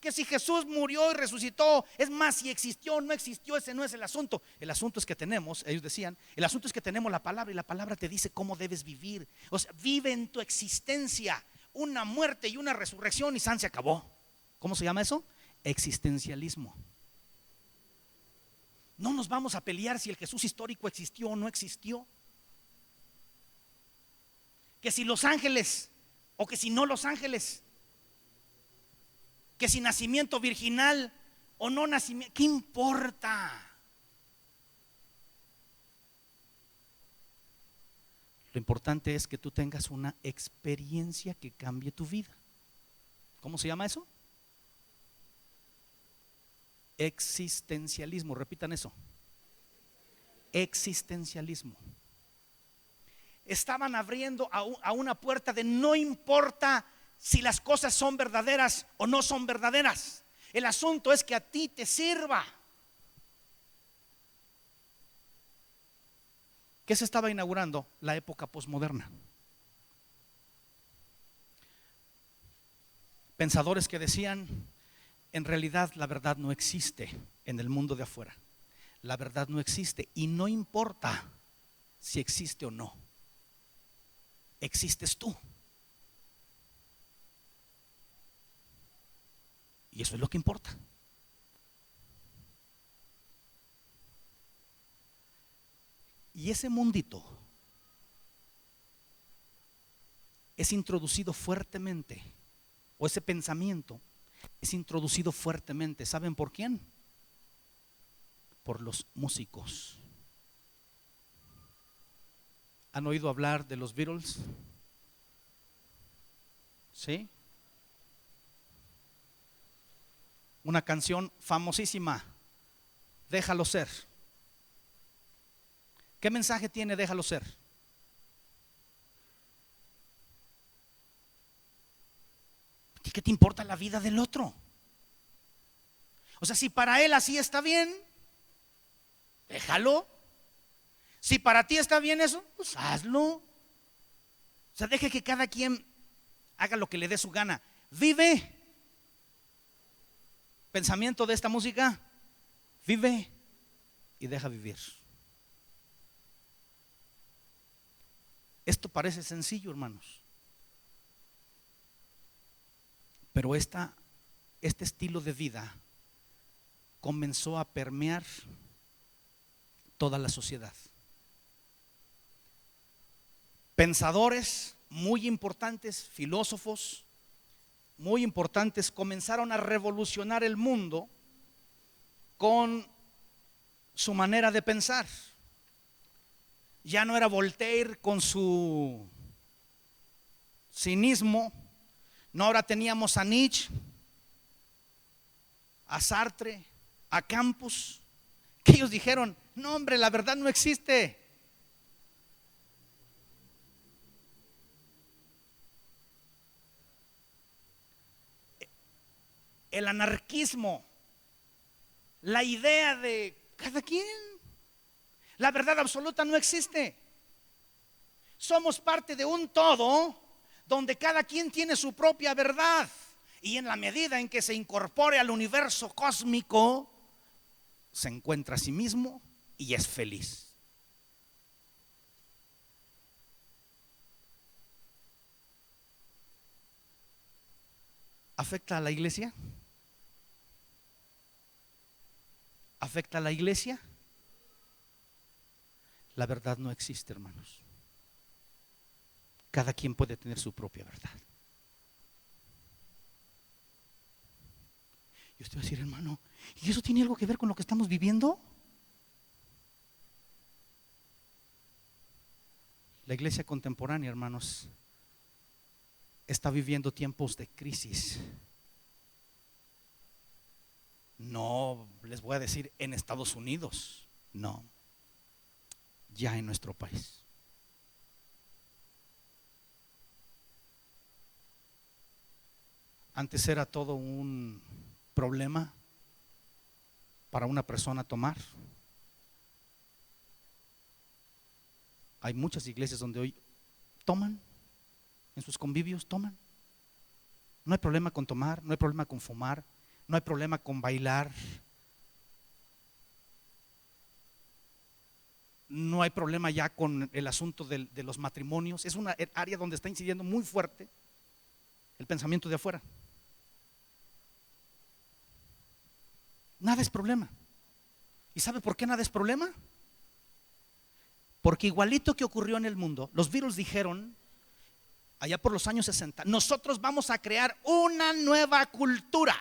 Que si Jesús murió y resucitó, es más, si existió o no existió, ese no es el asunto. El asunto es que tenemos, ellos decían, el asunto es que tenemos la palabra, y la palabra te dice cómo debes vivir. O sea, vive en tu existencia una muerte y una resurrección y san se acabó. ¿Cómo se llama eso? Existencialismo. No nos vamos a pelear si el Jesús histórico existió o no existió. Que si los ángeles o que si no los ángeles. Que si nacimiento virginal o no nacimiento, ¿qué importa? Lo importante es que tú tengas una experiencia que cambie tu vida. ¿Cómo se llama eso? Existencialismo, repitan eso. Existencialismo. Estaban abriendo a una puerta de no importa si las cosas son verdaderas o no son verdaderas. El asunto es que a ti te sirva. ¿Qué se estaba inaugurando? La época posmoderna. Pensadores que decían, en realidad la verdad no existe en el mundo de afuera. La verdad no existe y no importa si existe o no. Existes tú. Y eso es lo que importa. Y ese mundito es introducido fuertemente, o ese pensamiento es introducido fuertemente. ¿Saben por quién? Por los músicos. ¿Han oído hablar de los Beatles? ¿Sí? Una canción famosísima, Déjalo ser. ¿Qué mensaje tiene Déjalo ser? ¿Qué te importa la vida del otro? O sea, si para él así está bien, déjalo. Si para ti está bien eso, pues hazlo. O sea, deje que cada quien haga lo que le dé su gana. Vive. Pensamiento de esta música: vive y deja vivir. Esto parece sencillo, hermanos, pero este estilo de vida comenzó a permear toda la sociedad. Pensadores muy importantes, filósofos muy importantes, comenzaron a revolucionar el mundo con su manera de pensar. Ya no era Voltaire con su cinismo, no, ahora teníamos a Nietzsche, a Sartre, a Campos, que ellos dijeron: no, hombre, la verdad no existe. El anarquismo, la idea de cada quien, la verdad absoluta no existe. Somos parte de un todo donde cada quien tiene su propia verdad, y en la medida en que se incorpore al universo cósmico, se encuentra a sí mismo y es feliz. ¿Afecta a la iglesia? ¿Afecta a la iglesia? La verdad no existe, hermanos. Cada quien puede tener su propia verdad. Y usted va a decir: hermano, ¿y eso tiene algo que ver con lo que estamos viviendo? La iglesia contemporánea, hermanos, está viviendo tiempos de crisis. No les voy a decir en Estados Unidos, no, ya en nuestro país. Antes era todo un problema para una persona tomar. Hay muchas iglesias donde hoy toman, en sus convivios toman. No hay problema con tomar, no hay problema con fumar, no hay problema con bailar, no hay problema ya con el asunto de los matrimonios. Es una área donde está incidiendo muy fuerte el pensamiento de afuera. Nada es problema. ¿Y sabe por qué nada es problema? Porque igualito que ocurrió en el mundo, los Beatles dijeron allá por los años 60: nosotros vamos a crear una nueva cultura.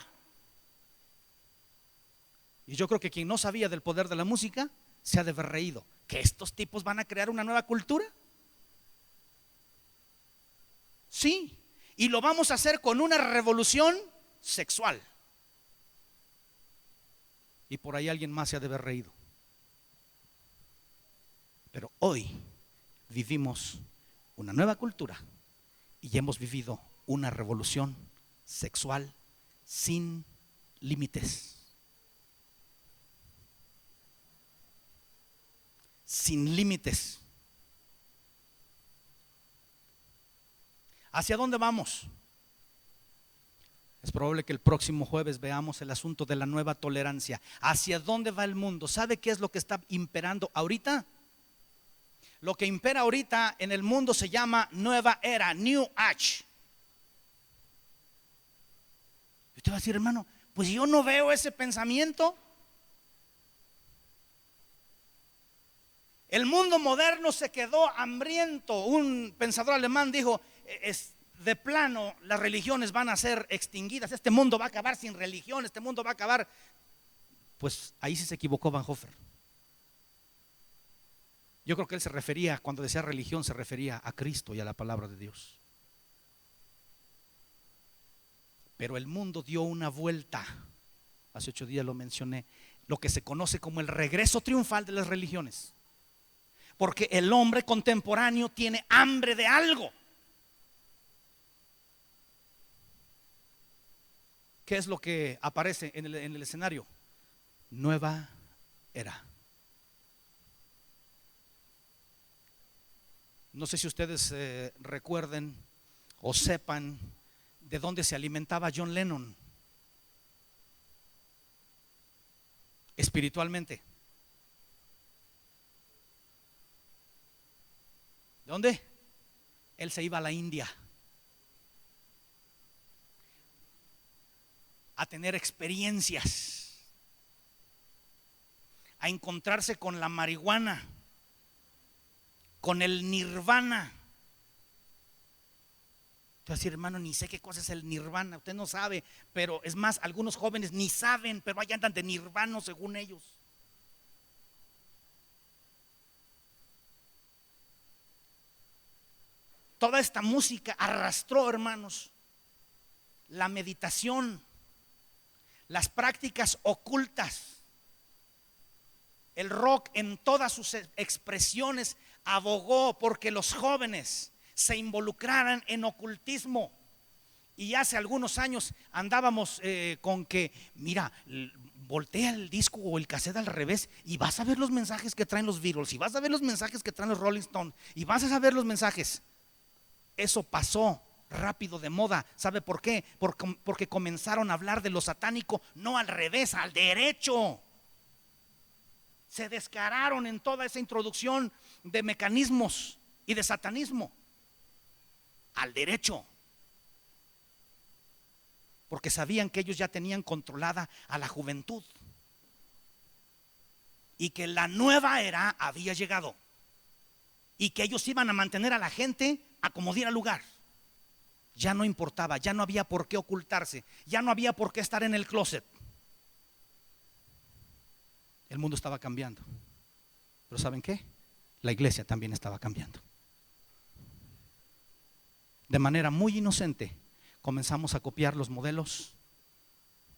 Y yo creo que quien no sabía del poder de la música se ha de haber reído. ¿Que estos tipos van a crear una nueva cultura? Sí, y lo vamos a hacer con una revolución sexual. y por ahí alguien más se ha de haber reído. Pero hoy vivimos una nueva cultura y hemos vivido una revolución sexual sin límites. Sin límites. ¿Hacia dónde vamos? Es probable que el próximo jueves veamos el asunto de la nueva tolerancia. ¿Hacia dónde va el mundo? ¿Sabe qué es lo que está imperando ahorita? Lo que impera ahorita en el mundo se llama nueva era, New Age. Y usted va a decir, hermano, pues yo no veo ese pensamiento. El mundo moderno se quedó hambriento. Un pensador alemán dijo, de plano las religiones van a ser extinguidas, este mundo va a acabar sin religión, este mundo va a acabar. Pues ahí sí se equivocó Bonhoeffer. Yo creo que él se refería, cuando decía religión, se refería a Cristo y a la palabra de Dios. Pero el mundo dio una vuelta. Hace 8 días lo mencioné, lo que se conoce como el regreso triunfal de las religiones. Porque el hombre contemporáneo tiene hambre de algo. ¿Qué es lo que aparece en el escenario? Nueva era. No sé si ustedes recuerden o sepan de dónde se alimentaba John Lennon espiritualmente. ¿De dónde? Él se iba a la India a tener experiencias, a encontrarse con la marihuana, con el nirvana. Te voy a decir, hermano, ni sé qué cosa es el nirvana. Usted no sabe, pero es más, algunos jóvenes ni saben, pero allá andan de nirvana según ellos. Toda esta música arrastró, hermanos, la meditación, las prácticas ocultas. El rock en todas sus expresiones abogó porque los jóvenes se involucraran en ocultismo. Y hace algunos años andábamos con que, mira, voltea el disco o el cassette al revés y vas a ver los mensajes que traen los Beatles, y vas a ver los mensajes que traen los Rolling Stones, y vas a saber los mensajes. Eso pasó rápido de moda. ¿Sabe por qué? Porque comenzaron a hablar de lo satánico, no al revés, al derecho. Se descararon en toda esa introducción de mecanismos y de satanismo al derecho, porque sabían que ellos ya tenían controlada a la juventud y que la nueva era había llegado y que ellos iban a mantener a la gente a como diera lugar. Ya no importaba, ya no había por qué ocultarse, ya no había por qué estar en el closet. El mundo estaba cambiando, pero ¿saben qué? La iglesia también estaba cambiando. De manera muy inocente comenzamos a copiar los modelos,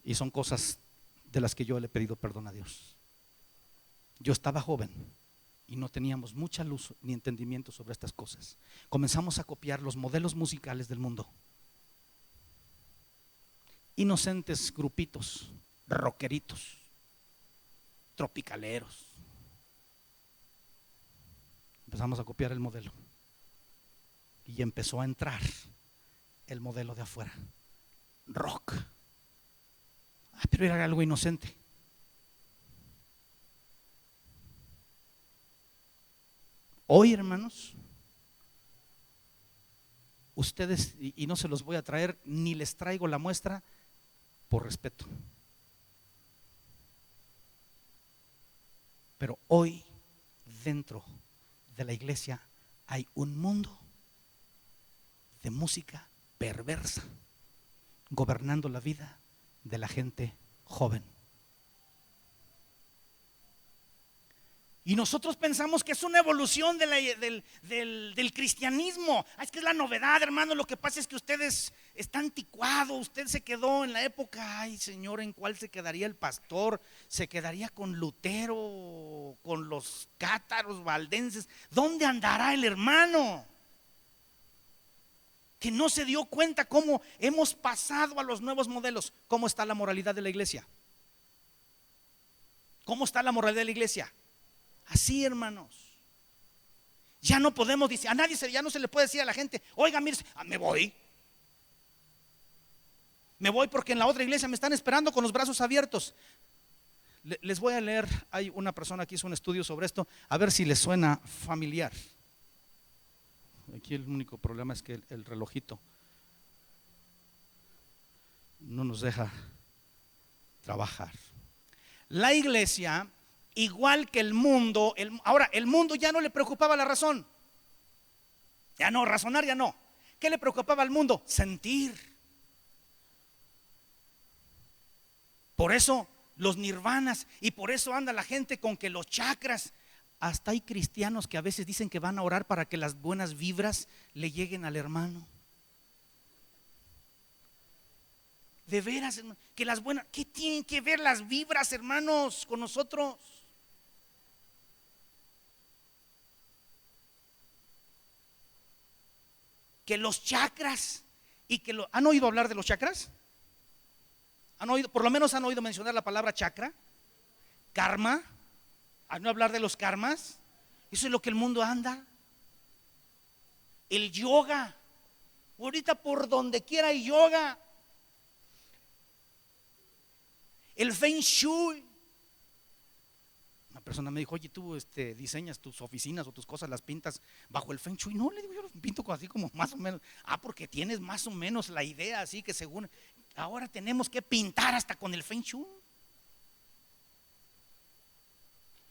y son cosas de las que yo le he pedido perdón a Dios. Yo estaba joven y no teníamos mucha luz ni entendimiento sobre estas cosas. Comenzamos a copiar los modelos musicales del mundo. Inocentes grupitos, rockeritos, tropicaleros. Empezamos a copiar el modelo y empezó a entrar el modelo de afuera, rock. Pero era algo inocente. Hoy, hermanos, ustedes, y no se los voy a traer, ni les traigo la muestra por respeto, pero hoy dentro de la iglesia hay un mundo de música perversa gobernando la vida de la gente joven. Y nosotros pensamos que es una evolución del cristianismo. Es que es la novedad, hermano. Lo que pasa es que ustedes están anticuados. Usted se quedó en la época, ay Señor, ¿en cuál se quedaría el pastor? ¿Se quedaría con Lutero, con los cátaros valdenses? ¿Dónde andará el hermano? Que no se dio cuenta cómo hemos pasado a los nuevos modelos. ¿Cómo está la moralidad de la iglesia? ¿Cómo está la moralidad de la iglesia? Así, hermanos. Ya no podemos decir, a nadie ya no se le puede decir a la gente, oiga, mire, me voy. Me voy porque en la otra iglesia me están esperando con los brazos abiertos. Les voy a leer, hay una persona que hizo un estudio sobre esto, a ver si les suena familiar. Aquí el único problema es que el relojito no nos deja trabajar. La iglesia, igual que el mundo, ahora el mundo ya no le preocupaba la razón. Ya no, razonar ya no. ¿Qué le preocupaba al mundo? Sentir. Por eso los nirvanas, y por eso anda la gente con que los chakras. Hasta hay cristianos que a veces dicen que van a orar para que las buenas vibras le lleguen al hermano. De veras, que las buenas, ¿qué tienen que ver las vibras, hermanos, con nosotros? Que los chakras y que ¿han oído hablar de los chakras? ¿Han oído, por lo menos han oído mencionar la palabra chakra? Karma. ¿Han oído hablar de los karmas? Eso es lo que el mundo anda. El yoga. Ahorita por donde quiera hay yoga. El Feng Shui. Una persona me dijo, oye, tú diseñas tus oficinas o tus cosas, las pintas bajo el Feng Shui. No, le digo, yo los pinto así como más o menos. Porque tienes más o menos la idea así que según. Ahora tenemos que pintar hasta con el Feng Shui.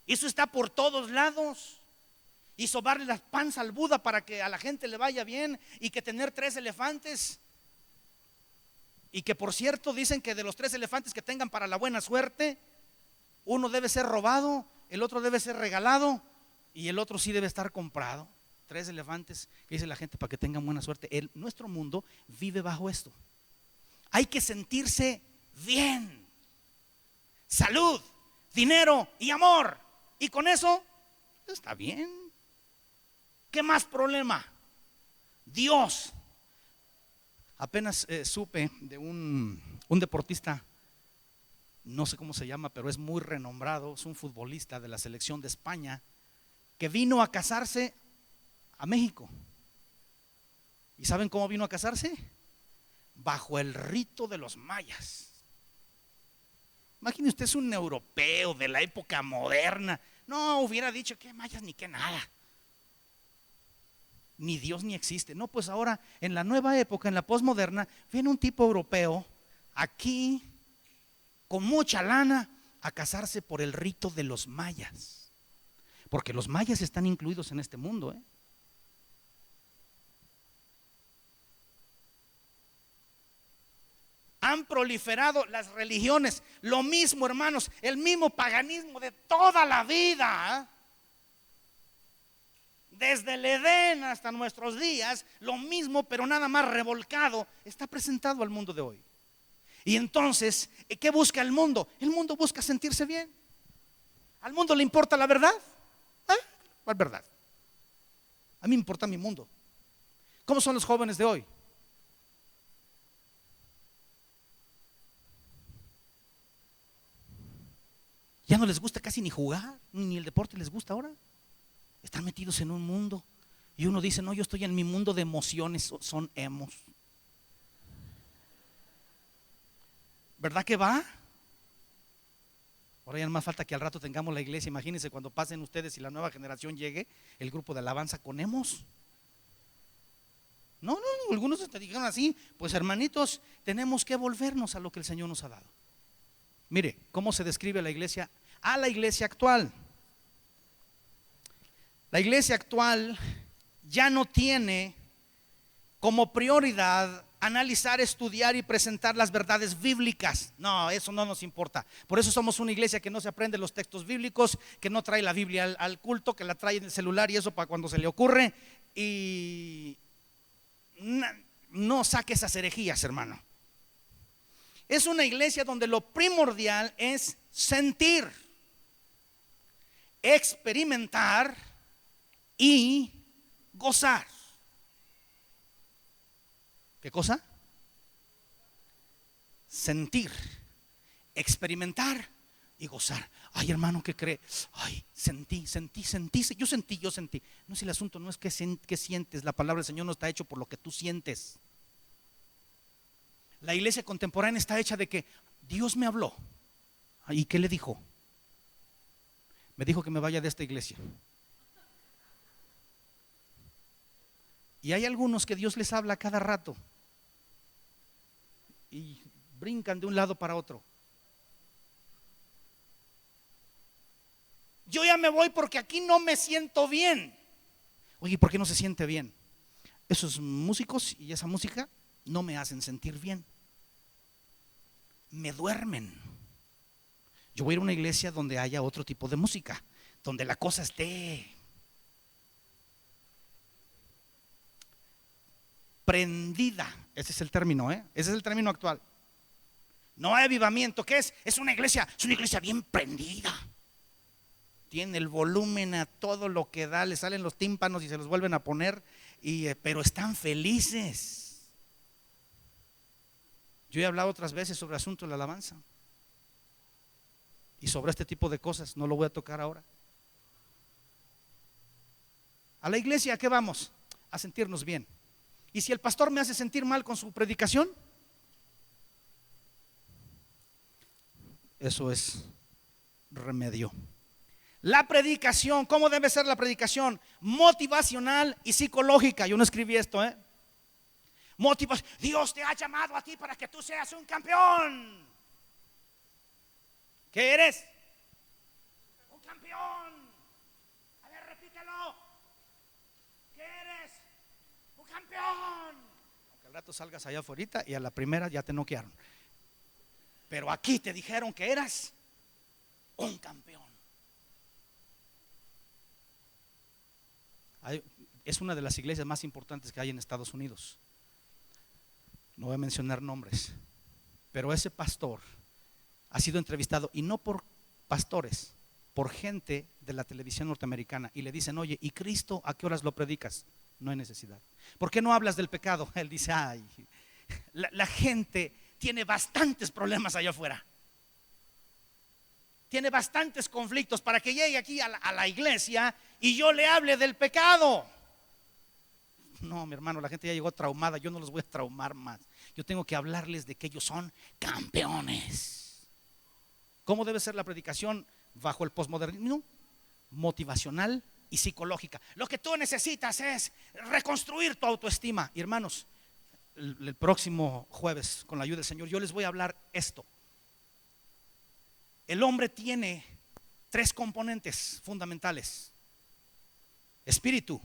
Eso está por todos lados. Y sobarle la panza al Buda para que a la gente le vaya bien. Y que tener 3 elefantes. Y que por cierto dicen que de los 3 elefantes que tengan para la buena suerte, uno debe ser robado, el otro debe ser regalado y el otro sí debe estar comprado. 3 elefantes que dice la gente para que tengan buena suerte. Nuestro mundo vive bajo esto. Hay que sentirse bien. Salud, dinero y amor. Y con eso está bien. ¿Qué más problema? Dios. Apenas supe de un deportista, no sé cómo se llama, pero es muy renombrado, es un futbolista de la selección de España, que vino a casarse a México. ¿Y saben cómo vino a casarse? Bajo el rito de los mayas. Imagine usted, es un europeo de la época moderna. No hubiera dicho que mayas ni que nada. Ni Dios ni existe. No, pues ahora en la nueva época, en la posmoderna, viene un tipo europeo aquí con mucha lana a casarse por el rito de los mayas. Porque los mayas están incluidos en este mundo, ¿eh? Han proliferado las religiones, lo mismo, hermanos, el mismo paganismo de toda la vida, ¿eh? Desde el Edén hasta nuestros días, lo mismo, pero nada más revolcado, está presentado al mundo de hoy. Y entonces, ¿qué busca el mundo? El mundo busca sentirse bien. ¿Al mundo le importa la verdad? ¿Cuál verdad? A mí me importa mi mundo. ¿Cómo son los jóvenes de hoy? Ya no les gusta casi ni jugar, ni el deporte les gusta ahora. Están metidos en un mundo. Y uno dice, no, yo estoy en mi mundo de emociones, son emos. ¿Verdad que va? Ahora ya no más falta que al rato tengamos la iglesia. Imagínense cuando pasen ustedes y la nueva generación llegue, el grupo de alabanza con emos. No, algunos te dijeron así, pues hermanitos, tenemos que volvernos a lo que el Señor nos ha dado. Mire, ¿cómo se describe la iglesia? A la iglesia actual. La iglesia actual ya no tiene como prioridad analizar, estudiar y presentar las verdades bíblicas. No, eso no nos importa. Por eso somos una iglesia que no se aprende los textos bíblicos, que no trae la Biblia al culto, que la trae en el celular y eso para cuando se le ocurre. Y no saque esas herejías, hermano. Es una iglesia donde lo primordial es sentir, experimentar y gozar. ¿Qué cosa? Sentir, experimentar y gozar. Ay, hermano, ¿qué cree? Ay, sentí. Yo sentí. No, si el asunto no es que sientes. La palabra del Señor no está hecho por lo que tú sientes. La iglesia contemporánea está hecha de que Dios me habló. ¿Y qué le dijo? Me dijo que me vaya de esta iglesia. Y hay algunos que Dios les habla cada rato y brincan de un lado para otro. Yo ya me voy porque aquí no me siento bien. Oye, ¿por qué no se siente bien? Esos músicos y esa música no me hacen sentir bien. Me duermen. Yo voy a ir a una iglesia donde haya otro tipo de música, donde la cosa esté prendida. Ese es el término, ese es el término actual. No hay avivamiento. ¿Qué es? Es una iglesia bien prendida. Tiene el volumen a todo lo que da, le salen los tímpanos y se los vuelven a poner, pero están felices. Yo he hablado otras veces sobre el asunto de la alabanza y sobre este tipo de cosas. No lo voy a tocar ahora. A la iglesia, ¿a qué vamos? A sentirnos bien. Y si el pastor me hace sentir mal con su predicación, eso es remedio. La predicación, ¿cómo debe ser la predicación? Motivacional y psicológica. Yo no escribí esto, Dios te ha llamado a ti para que tú seas un campeón. ¿Qué eres? Un campeón. A ver, repítelo. ¿Qué eres? Un campeón. Aunque al rato salgas allá afuera y a la primera ya te noquearon. Pero aquí te dijeron que eras un campeón. Es una de las iglesias más importantes que hay en Estados Unidos. No voy a mencionar nombres, pero ese pastor ha sido entrevistado, y no por pastores, por gente de la televisión norteamericana, y le dicen: oye, ¿y Cristo a qué horas lo predicas? No hay necesidad. ¿Por qué no hablas del pecado? Él dice: ay, la gente tiene bastantes problemas allá afuera, tiene bastantes conflictos para que llegue aquí a la iglesia y yo le hable del pecado. No, mi hermano, la gente ya llegó traumada. Yo no los voy a traumar más. Yo tengo que hablarles de que ellos son campeones. ¿Cómo debe ser la predicación bajo el posmodernismo? Motivacional y psicológica. Lo que tú necesitas es reconstruir tu autoestima. Y hermanos, el próximo jueves, con la ayuda del Señor, yo les voy a hablar esto. El hombre tiene 3 componentes fundamentales: espíritu,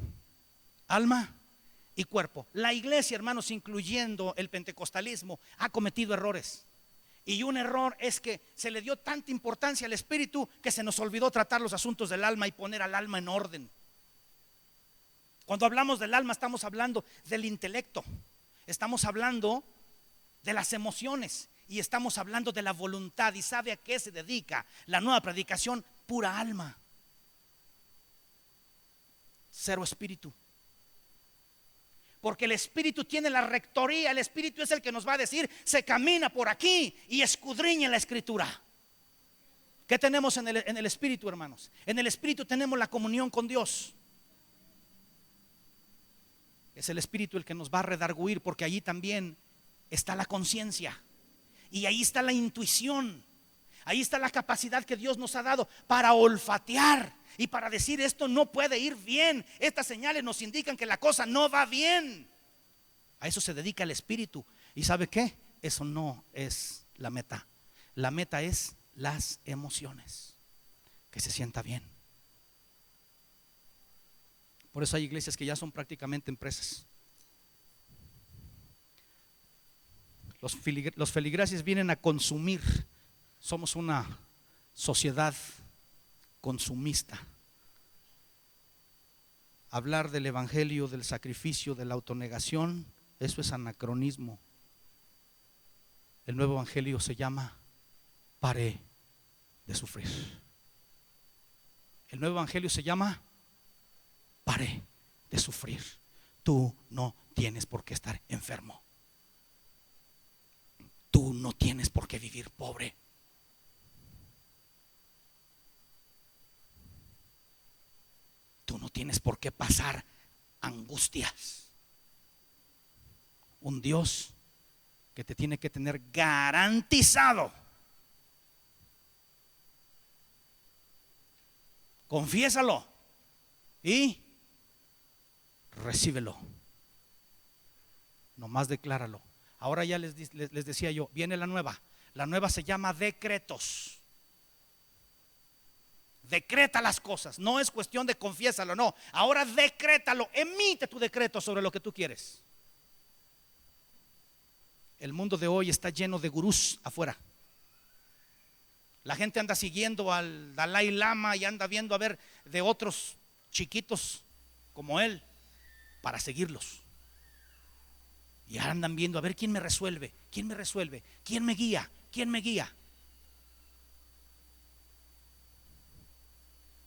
alma y cuerpo. La iglesia, hermanos, incluyendo el pentecostalismo, ha cometido errores. Y un error es que se le dio tanta importancia al espíritu que se nos olvidó tratar los asuntos del alma y poner al alma en orden. Cuando hablamos del alma, estamos hablando del intelecto, estamos hablando de las emociones y estamos hablando de la voluntad. ¿Y sabe a qué se dedica la nueva predicación? Pura alma, cero espíritu. Porque el espíritu tiene la rectoría. El espíritu es el que nos va a decir: se camina por aquí y escudriña la escritura. ¿Qué tenemos en el espíritu, hermanos? En el espíritu tenemos la comunión con Dios. Es el espíritu el que nos va a redarguir, porque allí también está la conciencia y ahí está la intuición. Ahí está la capacidad que Dios nos ha dado para olfatear y para decir: esto no puede ir bien. Estas señales nos indican que la cosa no va bien. A eso se dedica el espíritu. ¿Y sabe qué? Eso no es la meta. La meta es las emociones, que se sienta bien. Por eso hay iglesias que ya son prácticamente empresas. Los feligreses vienen a consumir. Somos una sociedad consumista. Hablar del evangelio, del sacrificio, de la autonegación, eso es anacronismo. El nuevo evangelio se llama pare de sufrir. El nuevo evangelio se llama pare de sufrir. Tú no tienes por qué estar enfermo. Tú no tienes por qué vivir pobre. Tú no tienes por qué pasar angustias. Un Dios que te tiene que tener garantizado. Confiésalo y recíbelo. Nomás decláralo. Ahora ya les decía yo, viene la nueva. La nueva se llama decretos. Decreta las cosas. No es cuestión de confiésalo, no. Ahora decrétalo. Emite tu decreto sobre lo que tú quieres. El mundo de hoy está lleno de gurús afuera. La gente anda siguiendo al Dalai Lama y anda viendo a ver de otros chiquitos como él para seguirlos. Y andan viendo a ver quién me resuelve, quién me resuelve, quién me guía, quién me guía.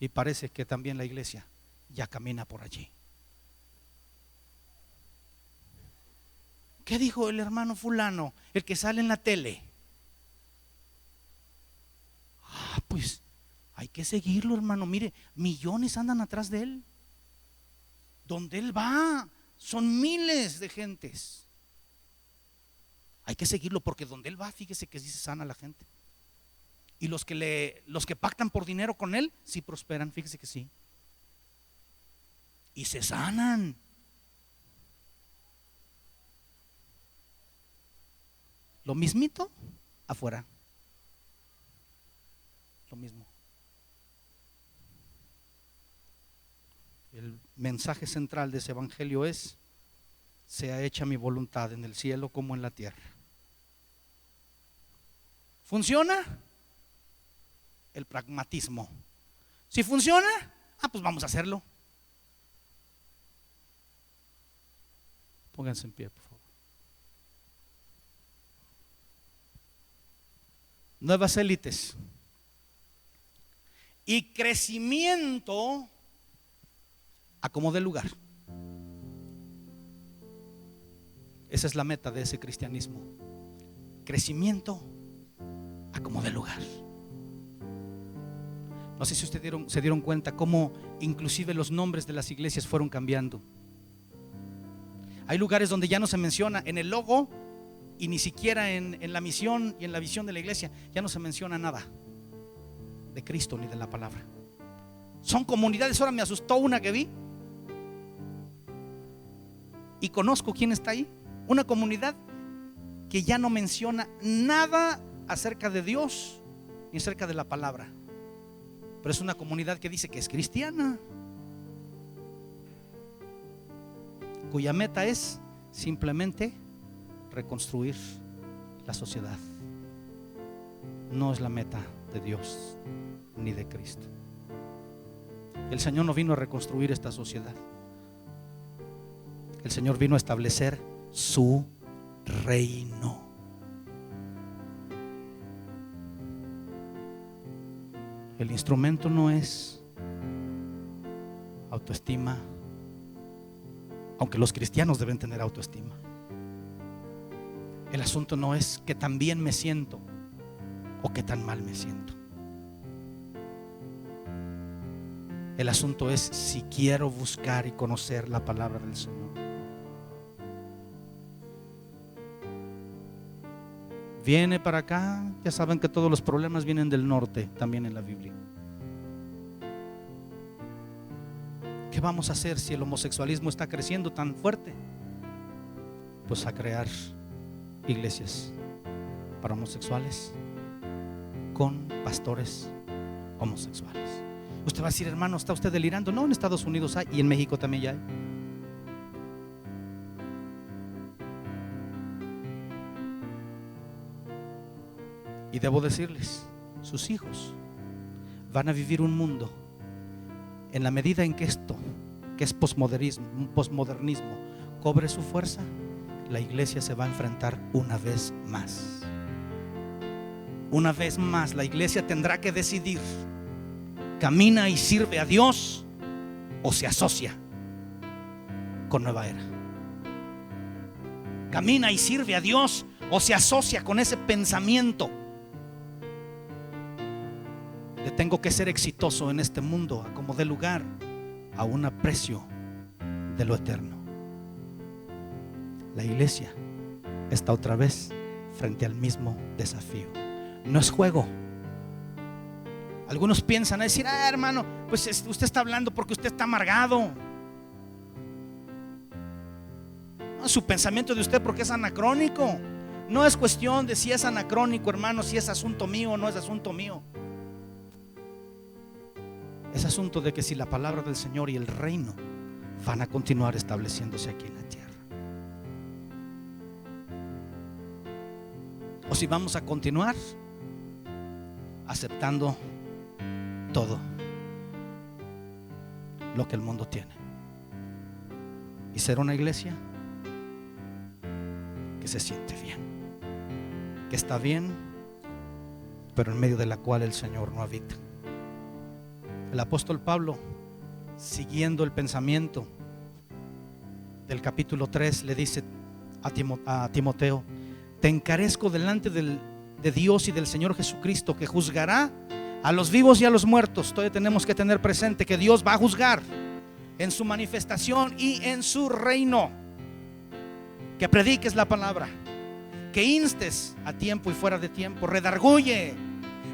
Y parece que también la iglesia ya camina por allí. ¿Qué dijo el hermano fulano, el que sale en la tele? Pues hay que seguirlo, hermano. Mire, millones andan atrás de él. Donde él va, son miles de gentes. Hay que seguirlo porque donde él va, fíjese que sí se sana la gente. Y los que pactan por dinero con él, sí prosperan, fíjese que sí. Y se sanan. Lo mismito afuera. Lo mismo. El mensaje central de ese evangelio es: sea hecha mi voluntad en el cielo como en la tierra. ¿Funciona? El pragmatismo. Si funciona, pues vamos a hacerlo. Pónganse en pie, por favor. Nuevas élites y crecimiento a como dé lugar. Esa es la meta de ese cristianismo. Crecimiento a como dé lugar. No sé si ustedes se dieron cuenta cómo inclusive los nombres de las iglesias fueron cambiando. Hay lugares donde ya no se menciona en el logo y ni siquiera en la misión y en la visión de la iglesia, ya no se menciona nada de Cristo ni de la palabra. Son comunidades. Ahora me asustó una que vi y conozco quién está ahí. Una comunidad que ya no menciona nada acerca de Dios ni acerca de la palabra, pero es una comunidad que dice que es cristiana, cuya meta es simplemente reconstruir la sociedad. No es la meta de Dios ni de Cristo. El Señor no vino a reconstruir esta sociedad. El Señor vino a establecer su reino. El instrumento no es autoestima, aunque los cristianos deben tener autoestima. El asunto no es qué tan bien me siento o qué tan mal me siento. El asunto es si quiero buscar y conocer la palabra del Señor. Viene para acá, ya saben que todos los problemas vienen del norte, también en la Biblia. ¿Qué vamos a hacer si el homosexualismo está creciendo tan fuerte? Pues a crear iglesias para homosexuales con pastores homosexuales. Usted va a decir, hermano, ¿está usted delirando? No, en Estados Unidos hay y en México también ya hay. Y debo decirles, sus hijos van a vivir un mundo, en la medida en que esto, que es posmodernismo, cobre su fuerza, la iglesia se va a enfrentar una vez más. Una vez más la iglesia tendrá que decidir: camina y sirve a Dios o se asocia con Nueva Era. Camina y sirve a Dios o se asocia con ese pensamiento de tengo que ser exitoso en este mundo a como dé lugar a un aprecio de lo eterno. La iglesia está otra vez frente al mismo desafío. No es juego. Algunos piensan a decir: hermano, pues usted está hablando porque usted está amargado. No, su pensamiento de usted porque es anacrónico. No es cuestión de si es anacrónico, hermano, si es asunto mío o no es asunto mío. Es asunto de que si la palabra del Señor y el reino van a continuar estableciéndose aquí en la tierra, o si vamos a continuar aceptando todo lo que el mundo tiene y ser una iglesia que se siente bien, que está bien, pero en medio de la cual el Señor no habita. El apóstol Pablo, siguiendo el pensamiento del capítulo 3, le dice a Timoteo: te encarezco delante de Dios y del Señor Jesucristo, que juzgará a los vivos y a los muertos. Todavía tenemos que tener presente que Dios va a juzgar en su manifestación y en su reino. Que prediques la palabra, que instes a tiempo y fuera de tiempo, redarguye,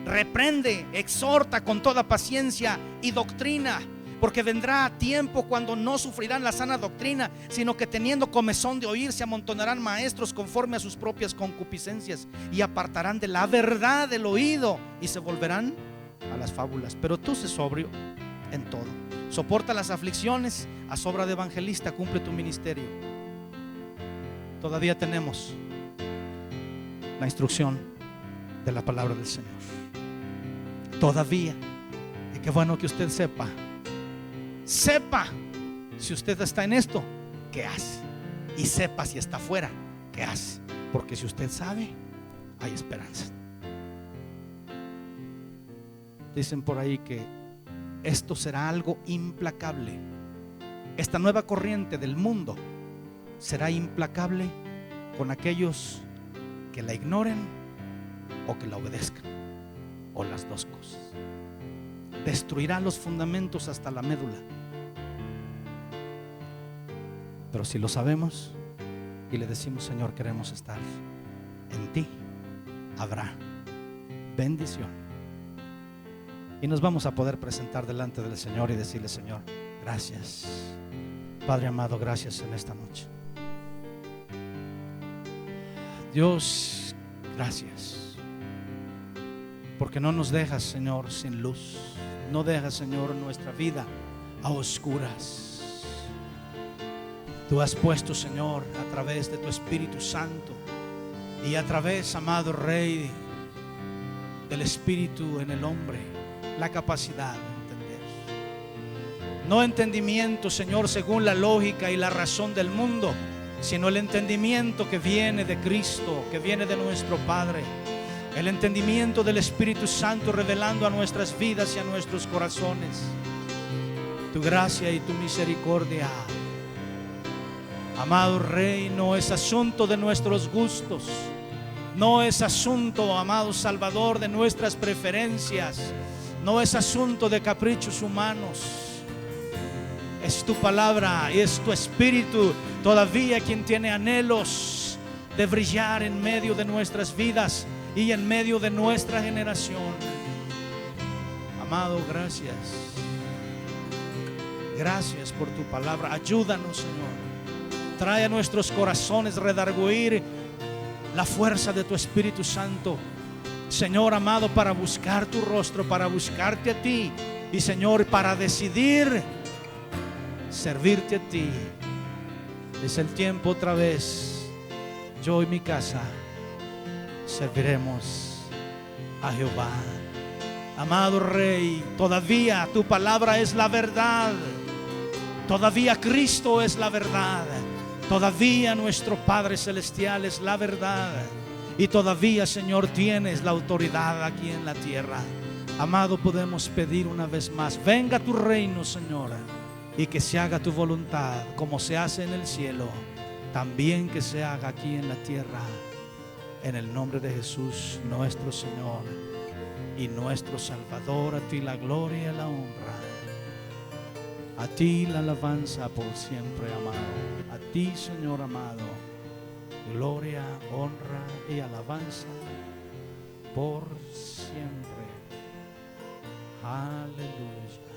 reprende, exhorta con toda paciencia y doctrina, porque vendrá tiempo cuando no sufrirán la sana doctrina, sino que teniendo comezón de oír, se amontonarán maestros conforme a sus propias concupiscencias, y apartarán de la verdad del oído y se volverán a las fábulas. Pero tú sé sobrio en todo, soporta las aflicciones, haz obra de evangelista, cumple tu ministerio. Todavía tenemos la instrucción de la palabra del Señor. Todavía. Y qué bueno que usted sepa si usted está en esto, ¿qué hace? Y sepa si está fuera, ¿qué hace? Porque si usted sabe, hay esperanza. Dicen por ahí que esto será algo implacable. Esta nueva corriente del mundo será implacable con aquellos que la ignoren o que la obedezcan, o las dos cosas. Destruirá los fundamentos hasta la médula. Pero si lo sabemos y le decimos: Señor, queremos estar en ti, habrá bendición. Y nos vamos a poder presentar delante del Señor y decirle: Señor, gracias. Padre amado, gracias en esta noche. Dios, gracias, porque no nos dejas, Señor, sin luz. No dejas, Señor, nuestra vida a oscuras. Tú has puesto, Señor, a través de tu Espíritu Santo y a través, amado Rey, del Espíritu en el hombre, la capacidad de entender. No entendimiento, Señor, según la lógica y la razón del mundo, sino el entendimiento que viene de Cristo, que viene de nuestro Padre. El entendimiento del Espíritu Santo revelando a nuestras vidas y a nuestros corazones tu gracia y tu misericordia. Amado Rey, no es asunto de nuestros gustos, no es asunto, amado Salvador, de nuestras preferencias, no es asunto de caprichos humanos. Es tu palabra y es tu Espíritu todavía quien tiene anhelos de brillar en medio de nuestras vidas y en medio de nuestra generación. Amado, gracias. Gracias por tu palabra. Ayúdanos, Señor. Trae a nuestros corazones redarguir la fuerza de tu Espíritu Santo, Señor amado, para buscar tu rostro, para buscarte a ti, y Señor, para decidir servirte a ti. Es el tiempo otra vez. Yo y mi casa serviremos a Jehová. Amado Rey, todavía tu palabra es la verdad. Todavía Cristo es la verdad. Todavía nuestro Padre Celestial es la verdad. Y todavía, Señor, tienes la autoridad aquí en la tierra. Amado, podemos pedir una vez más: venga tu reino, Señor, y que se haga tu voluntad, como se hace en el cielo, también que se haga aquí en la tierra. En el nombre de Jesús, nuestro Señor y nuestro Salvador, a ti la gloria y la honra. A ti la alabanza por siempre, amado. A ti, Señor amado, gloria, honra y alabanza por siempre. Aleluya.